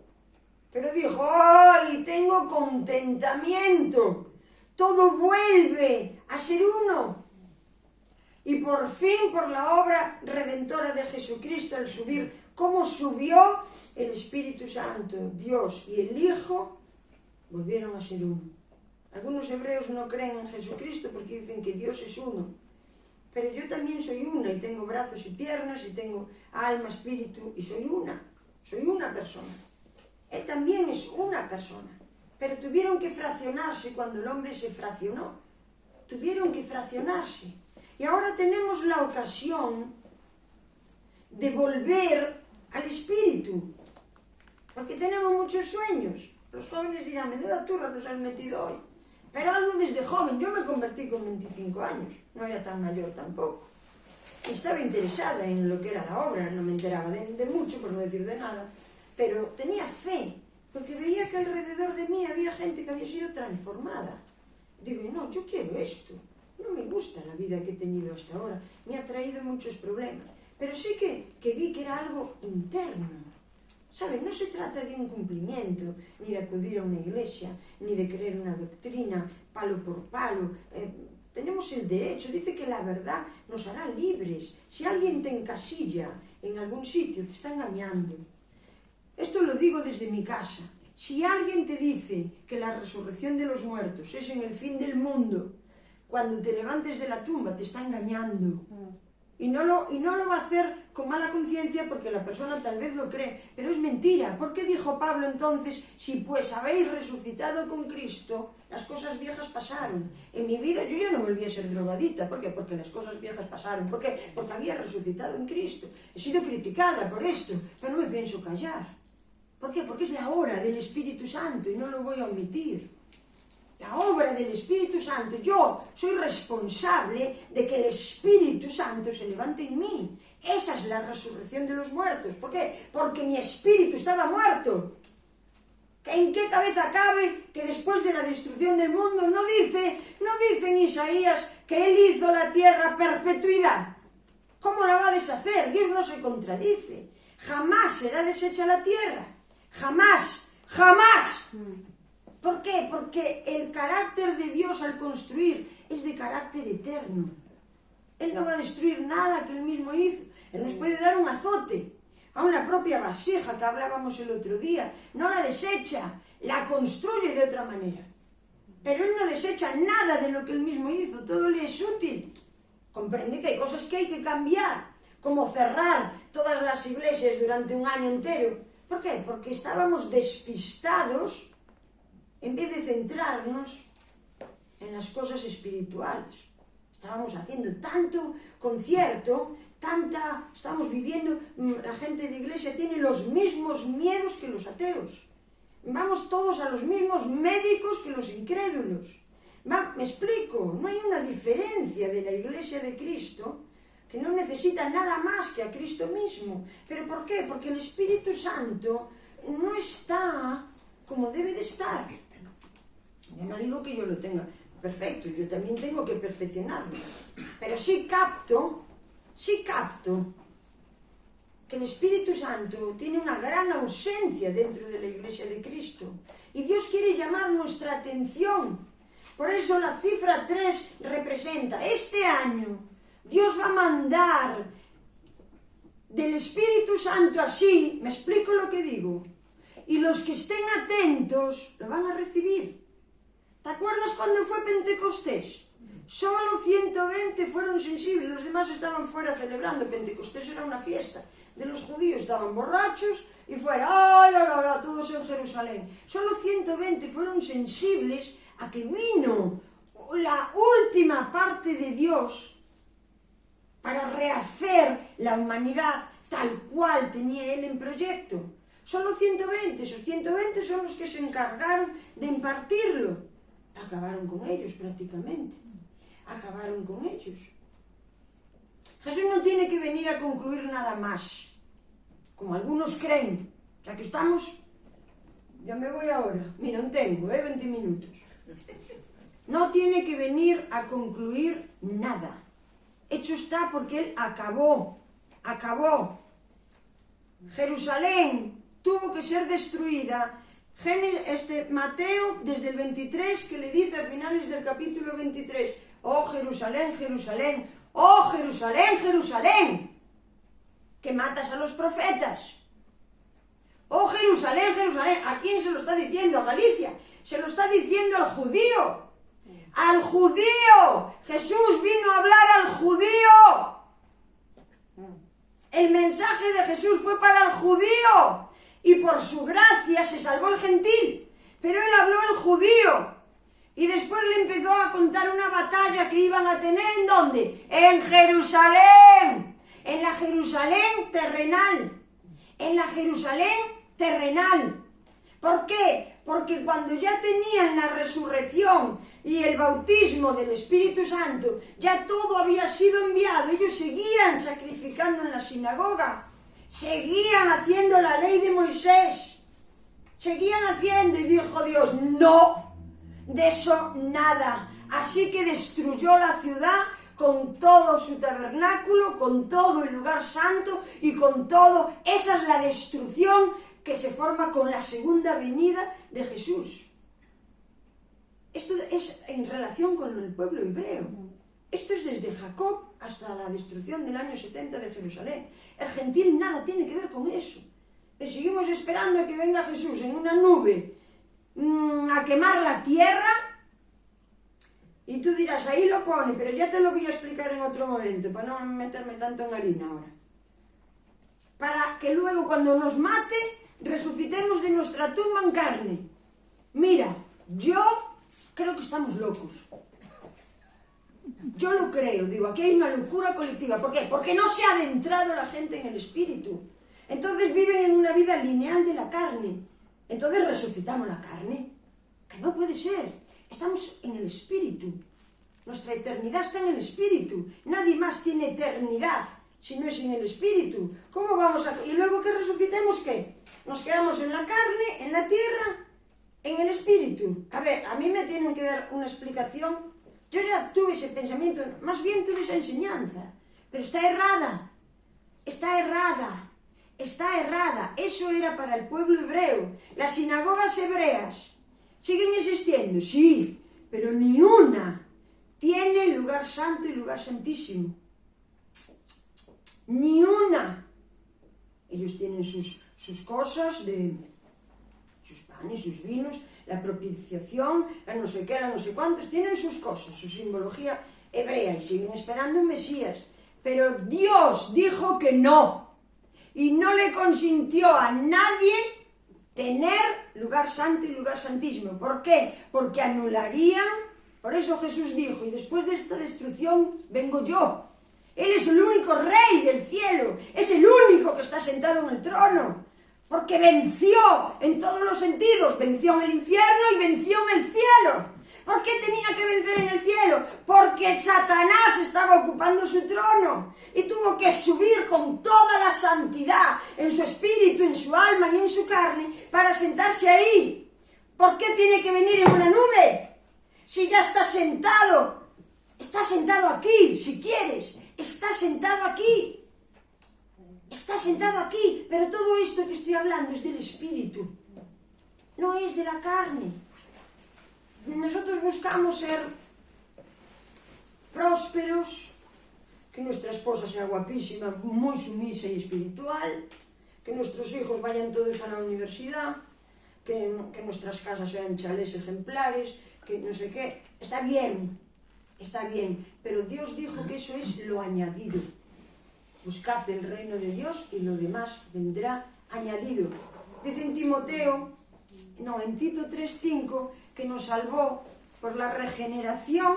pero dijo: ¡ay, tengo contentamiento! Todo vuelve a ser uno. Y por fin, por la obra redentora de Jesucristo, al subir, ¿cómo subió el Espíritu Santo? Dios y el Hijo volvieron a ser uno. Algunos hebreos no creen en Jesucristo porque dicen que Dios es uno. Pero yo también soy una y tengo brazos y piernas y tengo alma, espíritu y soy una persona. Él también es una persona. Pero tuvieron que fraccionarse cuando el hombre se fraccionó. Tuvieron que fraccionarse. Y ahora tenemos la ocasión de volver al espíritu. Porque tenemos muchos sueños. Los jóvenes dirán: menuda turra nos has metido hoy. Pero algo desde joven. Yo me convertí con 25 años. No era tan mayor tampoco. Y estaba interesada en lo que era la obra. No me enteraba de mucho, por no decir de nada. Pero tenía fe. Porque veía que alrededor de mí había gente que había sido transformada. Digo: no, yo quiero esto. No me gusta la vida que he tenido hasta ahora. Me ha traído muchos problemas. Pero sí que vi que era algo interno. ¿Sabes? No se trata de un cumplimiento, ni de acudir a una iglesia, ni de creer una doctrina, palo por palo. Tenemos el derecho, dice que la verdad nos hará libres. Si alguien te encasilla en algún sitio, te está engañando. Esto lo digo desde mi casa. Si alguien te dice que la resurrección de los muertos es en el fin del mundo, cuando te levantes de la tumba, te está engañando. Y no lo va a hacer con mala conciencia porque la persona tal vez lo cree, pero es mentira. ¿Por qué dijo Pablo entonces: si pues habéis resucitado con Cristo, las cosas viejas pasaron? En mi vida yo ya no volví a ser drogadita. ¿Por qué? Porque las cosas viejas pasaron. ¿Por qué? Porque había resucitado en Cristo. He sido criticada por esto, pero no me pienso callar. ¿Por qué? Porque es la obra del Espíritu Santo y no lo voy a omitir. La obra del Espíritu Santo. Yo soy responsable de que el Espíritu Santo se levante en mí. Esa es la resurrección de los muertos. ¿Por qué? Porque mi espíritu estaba muerto. ¿En qué cabeza cabe que después de la destrucción del mundo no dice en Isaías que Él hizo la tierra perpetuidad? ¿Cómo la va a deshacer? Dios no se contradice. Jamás será deshecha la tierra. Jamás. Jamás. ¿Por qué? Porque el carácter de Dios al construir es de carácter eterno. Él no va a destruir nada que Él mismo hizo. Él nos puede dar un azote. Aún la propia vasija que hablábamos el otro día, no la desecha, la construye de otra manera. Pero Él no desecha nada de lo que Él mismo hizo, todo le es útil. Comprende que hay cosas que hay que cambiar, como cerrar todas las iglesias durante un año entero. ¿Por qué? Porque estábamos despistados en vez de centrarnos en las cosas espirituales. Estábamos haciendo tanto concierto, estábamos viviendo, la gente de iglesia tiene los mismos miedos que los ateos. Vamos todos a los mismos médicos que los incrédulos. Me explico, no hay una diferencia de la iglesia de Cristo, que no necesita nada más que a Cristo mismo. ¿Pero por qué? Porque el Espíritu Santo no está como debe de estar. Yo no digo que yo lo tenga perfecto, yo también tengo que perfeccionarlo. Pero sí capto que el Espíritu Santo tiene una gran ausencia dentro de la Iglesia de Cristo. Y Dios quiere llamar nuestra atención. Por eso la cifra 3 representa, este año Dios va a mandar del Espíritu Santo así, me explico lo que digo, y los que estén atentos lo van a recibir. ¿Te acuerdas cuando fue Pentecostés? Solo 120 fueron sensibles, los demás estaban fuera celebrando. Pentecostés era una fiesta de los judíos, estaban borrachos y fuera, todos en Jerusalén. Solo 120 fueron sensibles a que vino la última parte de Dios para rehacer la humanidad tal cual tenía Él en proyecto. Solo 120, esos 120 son los que se encargaron de impartirlo. Acabaron con ellos prácticamente. Acabaron con ellos. Jesús no tiene que venir a concluir nada más, como algunos creen. Ya que estamos, ya me voy ahora. Mira, no tengo, 20 minutos. No tiene que venir a concluir nada. Hecho está porque Él acabó. Jerusalén tuvo que ser destruida. Mateo, desde el 23, que le dice a finales del capítulo 23, oh Jerusalén, Jerusalén, oh Jerusalén, Jerusalén, que matas a los profetas. Oh Jerusalén, Jerusalén, ¿a quién se lo está diciendo? A Galicia. Se lo está diciendo al judío. ¡Al judío! Jesús vino a hablar al judío. El mensaje de Jesús fue para el judío. Y por su gracia se salvó el gentil. Pero él habló al judío. Y después le empezó a contar una batalla que iban a tener. ¿En dónde? En Jerusalén. En la Jerusalén terrenal. En la Jerusalén terrenal. ¿Por qué? Porque cuando ya tenían la resurrección y el bautismo del Espíritu Santo, ya todo había sido enviado. Ellos seguían sacrificando en la sinagoga, seguían haciendo la ley de Moisés, seguían haciendo, y dijo Dios, no, de eso nada. Así que destruyó la ciudad con todo su tabernáculo, con todo el lugar santo y con todo. Esa es la destrucción que se forma con la segunda venida de Jesús. Esto es en relación con el pueblo hebreo. Esto es desde Jacob hasta la destrucción del año 70 de Jerusalén. El gentil nada tiene que ver con eso. Pero seguimos esperando a que venga Jesús en una nube a quemar la tierra. Y tú dirás, ahí lo pone, pero ya te lo voy a explicar en otro momento, para no meterme tanto en harina ahora. Para que luego cuando nos mate, resucitemos de nuestra tumba en carne. Mira, yo creo que estamos locos. Yo lo creo, digo, aquí hay una locura colectiva. ¿Por qué? Porque no se ha adentrado la gente en el espíritu. Entonces viven en una vida lineal de la carne. Entonces resucitamos la carne. Que no puede ser. Estamos en el espíritu. Nuestra eternidad está en el espíritu. Nadie más tiene eternidad si no es en el espíritu. ¿Cómo vamos a...? ¿Y luego que resucitemos qué? Nos quedamos en la carne, en la tierra, en el espíritu. A ver, a mí me tienen que dar una explicación. Yo ya tuve ese pensamiento, más bien tuve esa enseñanza, pero está errada, está errada, está errada. Eso era para el pueblo hebreo. Las sinagogas hebreas siguen existiendo, sí, pero ni una tiene lugar santo y lugar santísimo. Ni una. Ellos tienen sus cosas, sus panes, sus vinos, la propiciación, la no sé qué, la no sé cuántos, tienen sus cosas, su simbología hebrea, y siguen esperando un Mesías. Pero Dios dijo que no, y no le consintió a nadie tener lugar santo y lugar santísimo. ¿Por qué? Porque anularían. Por eso Jesús dijo, y después de esta destrucción vengo yo. Él es el único rey del cielo, es el único que está sentado en el trono, porque venció en todos los sentidos, venció en el infierno y venció en el cielo. ¿Por qué tenía que vencer en el cielo? Porque Satanás estaba ocupando su trono y tuvo que subir con toda la santidad en su espíritu, en su alma y en su carne para sentarse ahí. ¿Por qué tiene que venir en una nube? Si ya está sentado aquí, si quieres, está sentado aquí. Está sentado aquí, pero todo esto que estoy hablando es del espíritu, no es de la carne. Nosotros buscamos ser prósperos, que nuestra esposa sea guapísima, muy sumisa y espiritual, que nuestros hijos vayan todos a la universidad, que nuestras casas sean chalés ejemplares, que no sé qué. Está bien, está bien, pero Dios dijo que eso es lo añadido. Buscad el reino de Dios y lo demás vendrá añadido. Dice en Tito 3:5, que nos salvó por la regeneración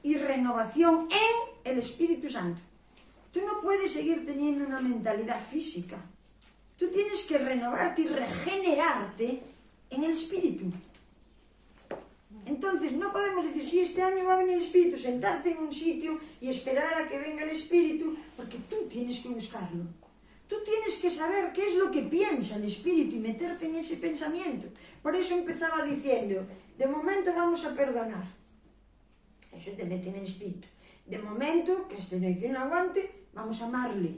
y renovación en el Espíritu Santo. Tú no puedes seguir teniendo una mentalidad física. Tú tienes que renovarte y regenerarte en el Espíritu. Entonces no podemos decir, si este año va a venir el Espíritu, sentarte en un sitio y esperar a que venga el Espíritu, porque tú tienes que buscarlo. Tú tienes que saber qué es lo que piensa el Espíritu y meterte en ese pensamiento. Por eso empezaba diciendo, de momento vamos a perdonar. Eso te mete en el Espíritu. De momento, que este no hay quien lo aguante, vamos a amarle.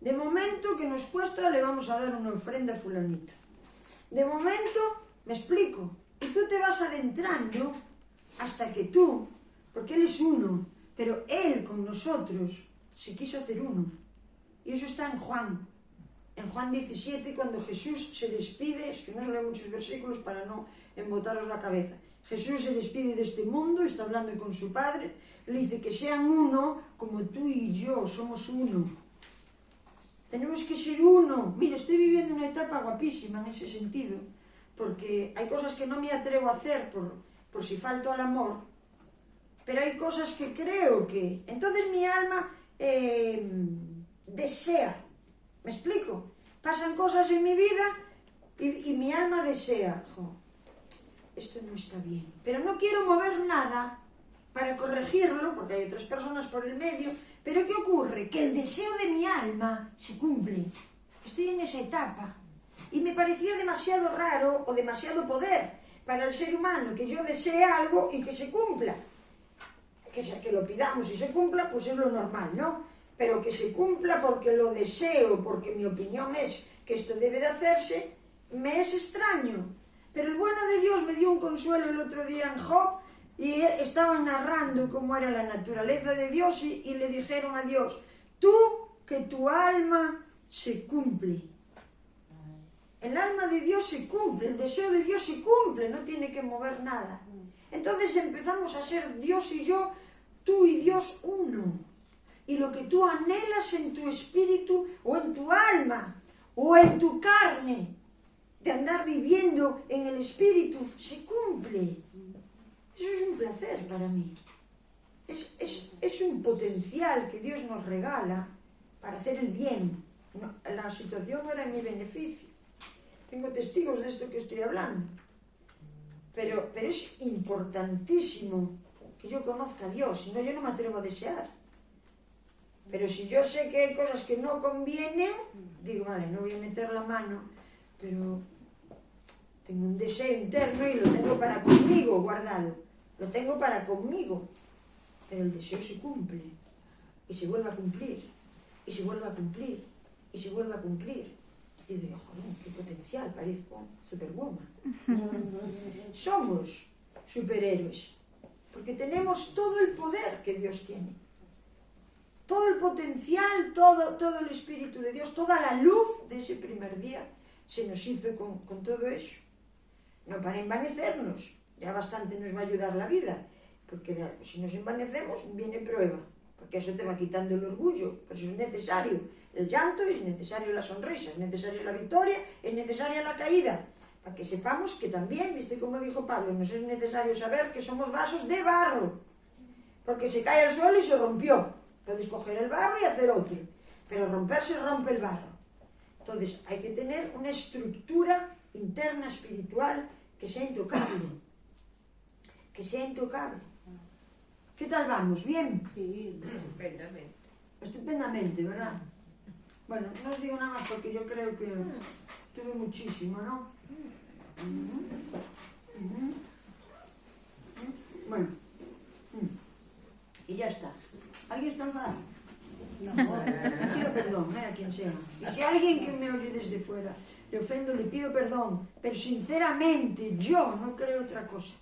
De momento, que nos cuesta, le vamos a dar una ofrenda a fulanito. De momento, me explico, y tú te vas adentrando hasta que tú, porque Él es uno, pero Él con nosotros se quiso hacer uno. Y eso está en Juan 17, cuando Jesús se despide, es que no se lee muchos versículos para no embotaros la cabeza. Jesús se despide de este mundo, está hablando con su Padre, le dice que sean uno como tú y yo somos uno. Tenemos que ser uno. Mira, estoy viviendo una etapa guapísima en ese sentido, porque hay cosas que no me atrevo a hacer por si falto al amor, pero hay cosas que creo que... Entonces mi alma desea, ¿me explico? Pasan cosas en mi vida y mi alma desea, esto no está bien, pero no quiero mover nada para corregirlo, porque hay otras personas por el medio, pero ¿qué ocurre? Que el deseo de mi alma se cumple. Estoy en esa etapa y me parecía demasiado raro o demasiado poder para el ser humano que yo desee algo y que se cumpla. Que lo pidamos y se cumpla, pues es lo normal, ¿no? Pero que se cumpla porque lo deseo, porque mi opinión es que esto debe de hacerse, me es extraño. Pero el bueno de Dios me dio un consuelo el otro día en Job, y estaban narrando cómo era la naturaleza de Dios y le dijeron a Dios, tú, que tu alma se cumple. El alma de Dios se cumple, el deseo de Dios se cumple, no tiene que mover nada. Entonces empezamos a ser Dios y yo, tú y Dios uno. Y lo que tú anhelas en tu espíritu o en tu alma o en tu carne, de andar viviendo en el espíritu, se cumple. Eso es un placer para mí. Es un potencial que Dios nos regala para hacer el bien. No, la situación no era en mi beneficio. Tengo testigos de esto que estoy hablando. Pero es importantísimo que yo conozca a Dios, si no yo no me atrevo a desear. Pero si yo sé que hay cosas que no convienen, digo, vale, no voy a meter la mano, pero tengo un deseo interno y lo tengo para conmigo guardado. Lo tengo para conmigo, pero el deseo se cumple, y se vuelve a cumplir, y se vuelve a cumplir, y se vuelve a cumplir. Y digo, joder, qué potencial, parezco Superwoman. Somos superhéroes, porque tenemos todo el poder que Dios tiene. Todo el potencial, todo el Espíritu de Dios, toda la luz de ese primer día se nos hizo con todo eso. No para envanecernos, ya bastante nos va a ayudar la vida, porque si nos envanecemos viene prueba, porque eso te va quitando el orgullo, por eso es necesario el llanto, es necesario la sonrisa, es necesario la victoria, es necesaria la caída, para que sepamos que también, viste como dijo Pablo, nos es necesario saber que somos vasos de barro, porque se cae al suelo y se rompió. Puedes coger el barro y hacer otro, pero romperse rompe el barro. Entonces hay que tener una estructura interna espiritual que sea intocable. Que sea intocable. ¿Qué tal vamos? ¿Bien? Sí, estupendamente. Estupendamente, ¿verdad? Bueno, no os digo nada más porque yo creo que tuve muchísimo, ¿no? Bueno. Y ya está. ¿Alguien está enfadado? No. Pido perdón, a quien sea. Y si alguien que me oye desde fuera le ofendo, le pido perdón. Pero sinceramente, yo no creo otra cosa.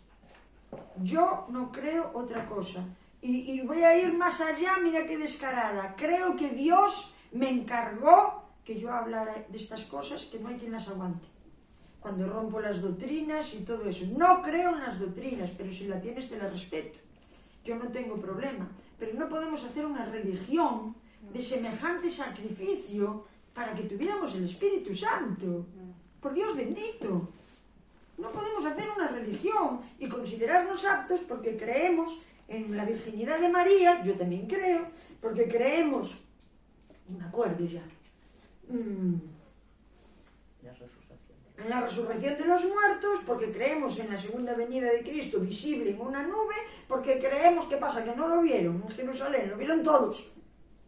Yo no creo otra cosa. Y voy a ir más allá, mira qué descarada. Creo que Dios me encargó que yo hablara de estas cosas que no hay quien las aguante. Cuando rompo las doctrinas y todo eso. No creo en las doctrinas, pero si la tienes te la respeto. yo no tengo problema, pero no podemos hacer una religión de semejante sacrificio para que tuviéramos el Espíritu Santo. Por Dios bendito. No podemos hacer una religión y considerarnos aptos porque creemos en la virginidad de María, yo también creo, porque creemos, no me acuerdo ya, en la resurrección de los muertos, porque creemos en la segunda venida de Cristo visible en una nube, porque creemos, ¿qué pasa? Que no lo vieron en Jerusalén, lo vieron todos,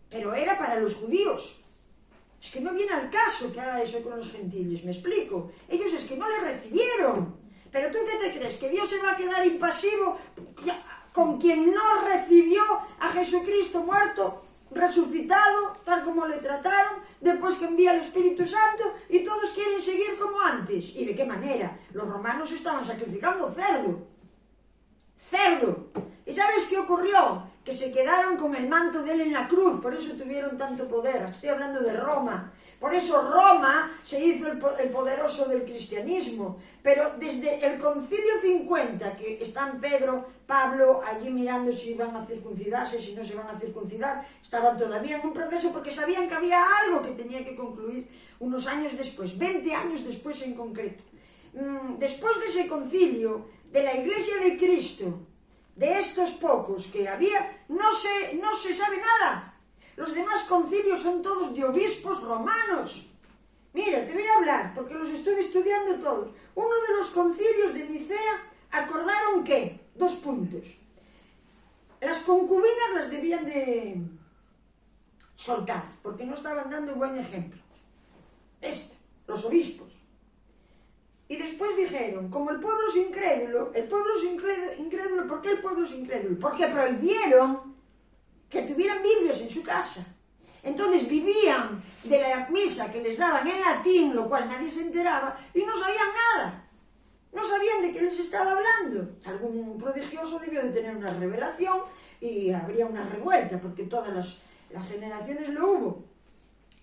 pero era para los judíos. Es que no viene al caso que haga eso con los gentiles, ¿me explico? Ellos es que no le recibieron. Pero ¿tú qué te crees? ¿Que Dios se va a quedar impasivo con quien no recibió a Jesucristo muerto, resucitado, tal como le trataron, después que envía el Espíritu Santo, y todos quieren seguir como antes? ¿Y de qué manera? Los romanos estaban sacrificando cerdo. ¡Cerdo! ¿Y sabes qué ocurrió? Que se quedaron con el manto de él en la cruz, por eso tuvieron tanto poder. Estoy hablando de Roma. Por eso Roma se hizo el poderoso del cristianismo. Pero desde el Concilio 50, que están Pedro, Pablo, allí mirando si iban a circuncidarse, si no se van a circuncidar, estaban todavía en un proceso porque sabían que había algo que tenía que concluir unos años después, 20 años después en concreto. Después de ese concilio, de la Iglesia de Cristo, de estos pocos que había, no se sabe nada. Los demás concilios son todos de obispos romanos. Mira, te voy a hablar, porque los estuve estudiando todos. Uno de los concilios de Nicea acordaron que, 2 puntos, las concubinas las debían de soltar, porque no estaban dando buen ejemplo. Los obispos. Y después dijeron, como el pueblo es incrédulo, ¿por qué el pueblo es incrédulo? Porque prohibieron que tuvieran Biblias en su casa. Entonces vivían de la misa que les daban en latín, lo cual nadie se enteraba, y no sabían nada. No sabían de qué les estaba hablando. Algún prodigioso debió de tener una revelación y habría una revuelta, porque todas las generaciones lo hubo.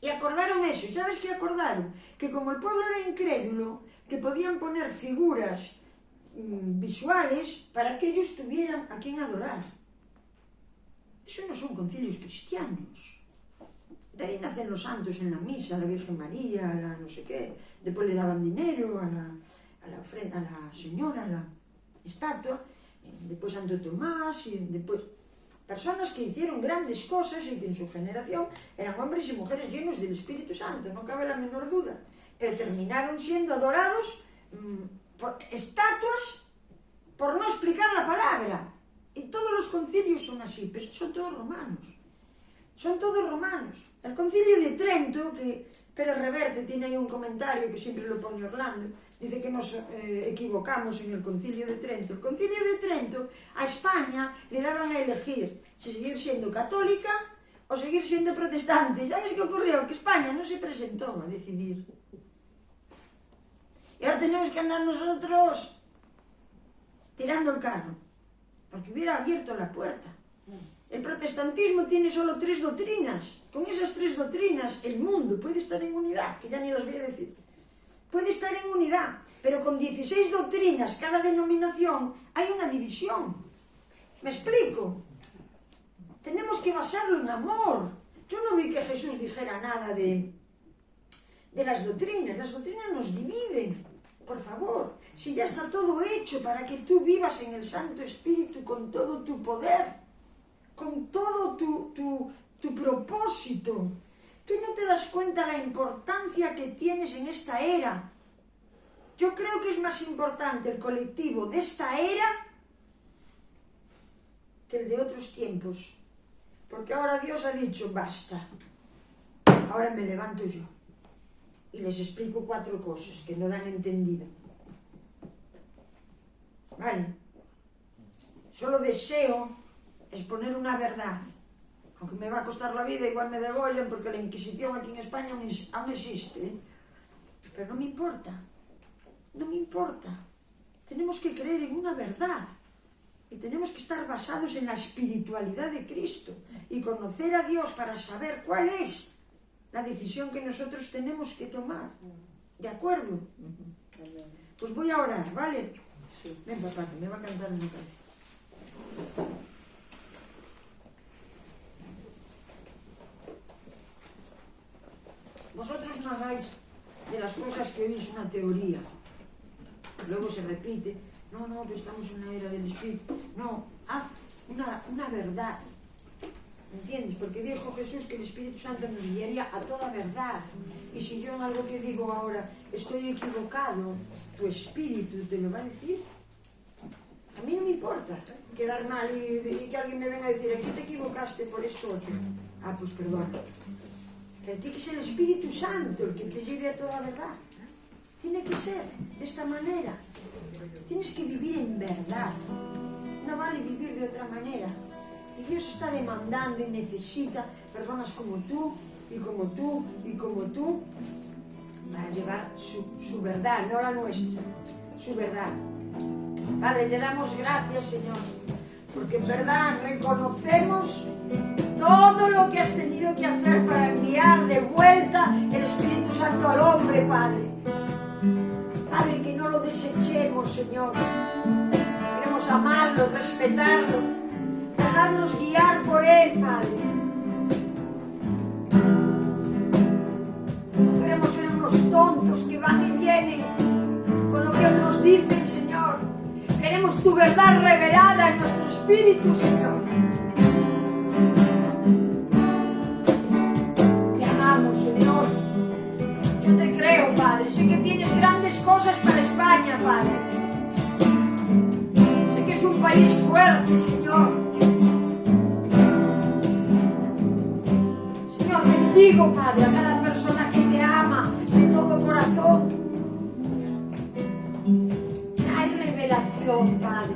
Y acordaron eso. ¿Y sabes qué acordaron? Que como el pueblo era incrédulo, que podían poner figuras visuales para que ellos tuvieran a quien adorar. Eso no son concilios cristianos. De ahí nacen los santos en la misa, a la Virgen María, a la no sé qué. Después le daban dinero a la ofrenda, a la señora, a la estatua. Después Santo Tomás y después personas que hicieron grandes cosas y que en su generación eran hombres y mujeres llenos del Espíritu Santo, no cabe la menor duda. Pero terminaron siendo adorados por estatuas por no explicar la palabra. Y todos los concilios son así, pero son todos romanos. Son todos romanos. El concilio de Trento, que Pérez Reverte tiene ahí un comentario que siempre lo pone Orlando, dice que nos equivocamos en el concilio de Trento. El concilio de Trento a España le daban a elegir si seguir siendo católica o seguir siendo protestante. ¿Sabes qué ocurrió? Que España no se presentó a decidir. Y ahora tenemos que andar nosotros tirando el carro, porque hubiera abierto la puerta. El protestantismo tiene solo 3 doctrinas. Con esas 3 doctrinas el mundo puede estar en unidad, que ya ni las voy a decir. Puede estar en unidad, pero con 16 doctrinas, cada denominación, hay una división. ¿Me explico? Tenemos que basarlo en amor. Yo no vi que Jesús dijera nada de las doctrinas. Las doctrinas nos dividen. Por favor, si ya está todo hecho para que tú vivas en el Santo Espíritu con todo tu poder, con todo tu propósito. Tú no te das cuenta la importancia que tienes en esta era. Yo creo que es más importante el colectivo de esta era que el de otros tiempos. Porque ahora Dios ha dicho, basta. Ahora me levanto yo. Y les explico 4 cosas que no dan entendido. ¿Vale? Solo deseo exponer una verdad. Aunque me va a costar la vida, igual me degollan, porque la Inquisición aquí en España aún existe. Pero no me importa. No me importa. Tenemos que creer en una verdad. Y tenemos que estar basados en la espiritualidad de Cristo. Y conocer a Dios para saber cuál es la decisión que nosotros tenemos que tomar. ¿De acuerdo? Pues voy a orar, ¿vale? Ven, papá, que me va a cantar una canción. vosotros no hagáis de las cosas que oís una teoría, luego se repite, no, pero estamos en una era del Espíritu, no, haz una verdad, ¿entiendes? Porque dijo Jesús que el Espíritu Santo nos guiaría a toda verdad, y si yo en algo que digo ahora estoy equivocado, tu Espíritu te lo va a decir. A mí no me importa quedar mal y que alguien me venga a decir, aquí te equivocaste por esto otro. Ah, pues perdón. Pero tiene que ser el Espíritu Santo el que te lleve a toda verdad. Tiene que ser de esta manera. Tienes que vivir en verdad. No vale vivir de otra manera. Y Dios está demandando y necesita personas como tú, y como tú, y como tú, para llevar su verdad, no la nuestra, su verdad. Padre, te damos gracias, Señor, porque en verdad reconocemos todo lo que has tenido que hacer para enviar de vuelta el Espíritu Santo al hombre, Padre. Padre, que no lo desechemos, Señor. Queremos amarlo, respetarlo, dejarnos guiar por Él, Padre. No queremos ser unos tontos que van y vienen con lo que otros dicen, Señor. Queremos tu verdad revelada en nuestro espíritu, Señor. Te amamos, Señor. Yo te creo, Padre. Sé que tienes grandes cosas para España, Padre. Sé que es un país fuerte, Señor. Señor, bendigo, Padre, a cada persona que te ama de todo corazón. Hay revelación, Padre.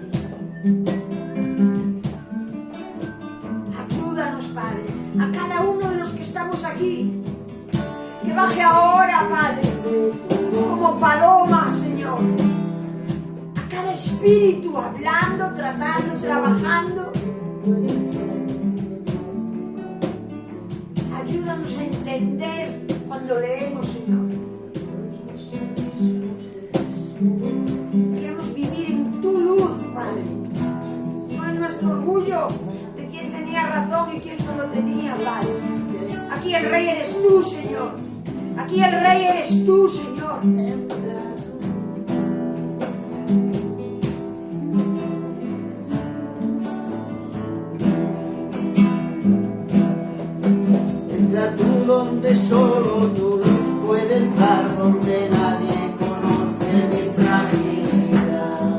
Ayúdanos, Padre, a cada uno de los que estamos aquí. Que baje ahora, Padre, como paloma, Señor. A cada espíritu hablando, tratando, trabajando. Ayúdanos a entender cuando leemos, Señor. Queremos vivir en tu luz, Padre. No en nuestro orgullo de quién tenía razón y quién no lo tenía, Padre. Aquí el Rey eres tú, Señor. Aquí el Rey eres tú, Señor. Entra tú donde solo tu luz puede entrar, donde nadie conoce mi fragilidad.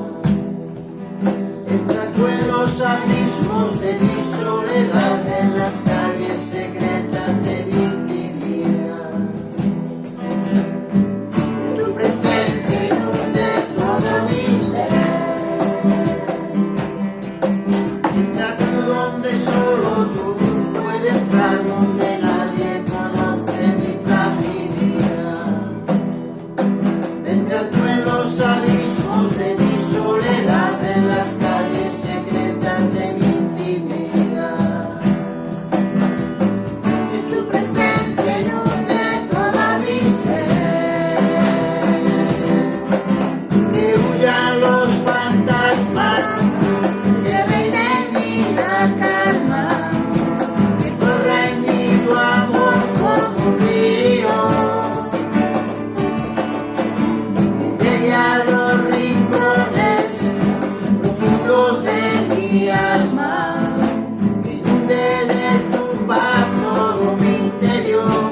Entra tú en los abismos de mi soledad, en las calles secretas de mi intimidad. Tu presencia inunde todo mi ser. Entra tú donde solo tu luz puede entrar, donde nadie conoce mi fragilidad. Entra tú en los abismos de mi soledad, en las calles secretas de mi intimidad. Que tu presencia inunde todo mi ser. Que huyan los fantasmas, que reine en mí la calma. Que corra en mí tu amor como un río. Que llegue a los rincones profundos de mi alma. Que inunde de tu paz todo mi interior.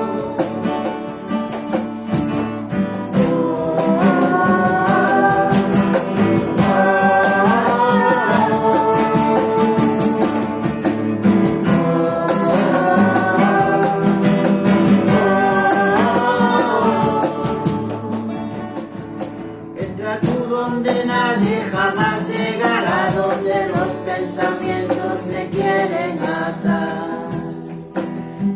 Entra tú donde nadie jamás llegará, donde los pensamientos me quieren atar.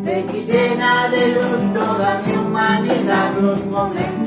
Ven y llena de luz toda mi humanidad, los momentos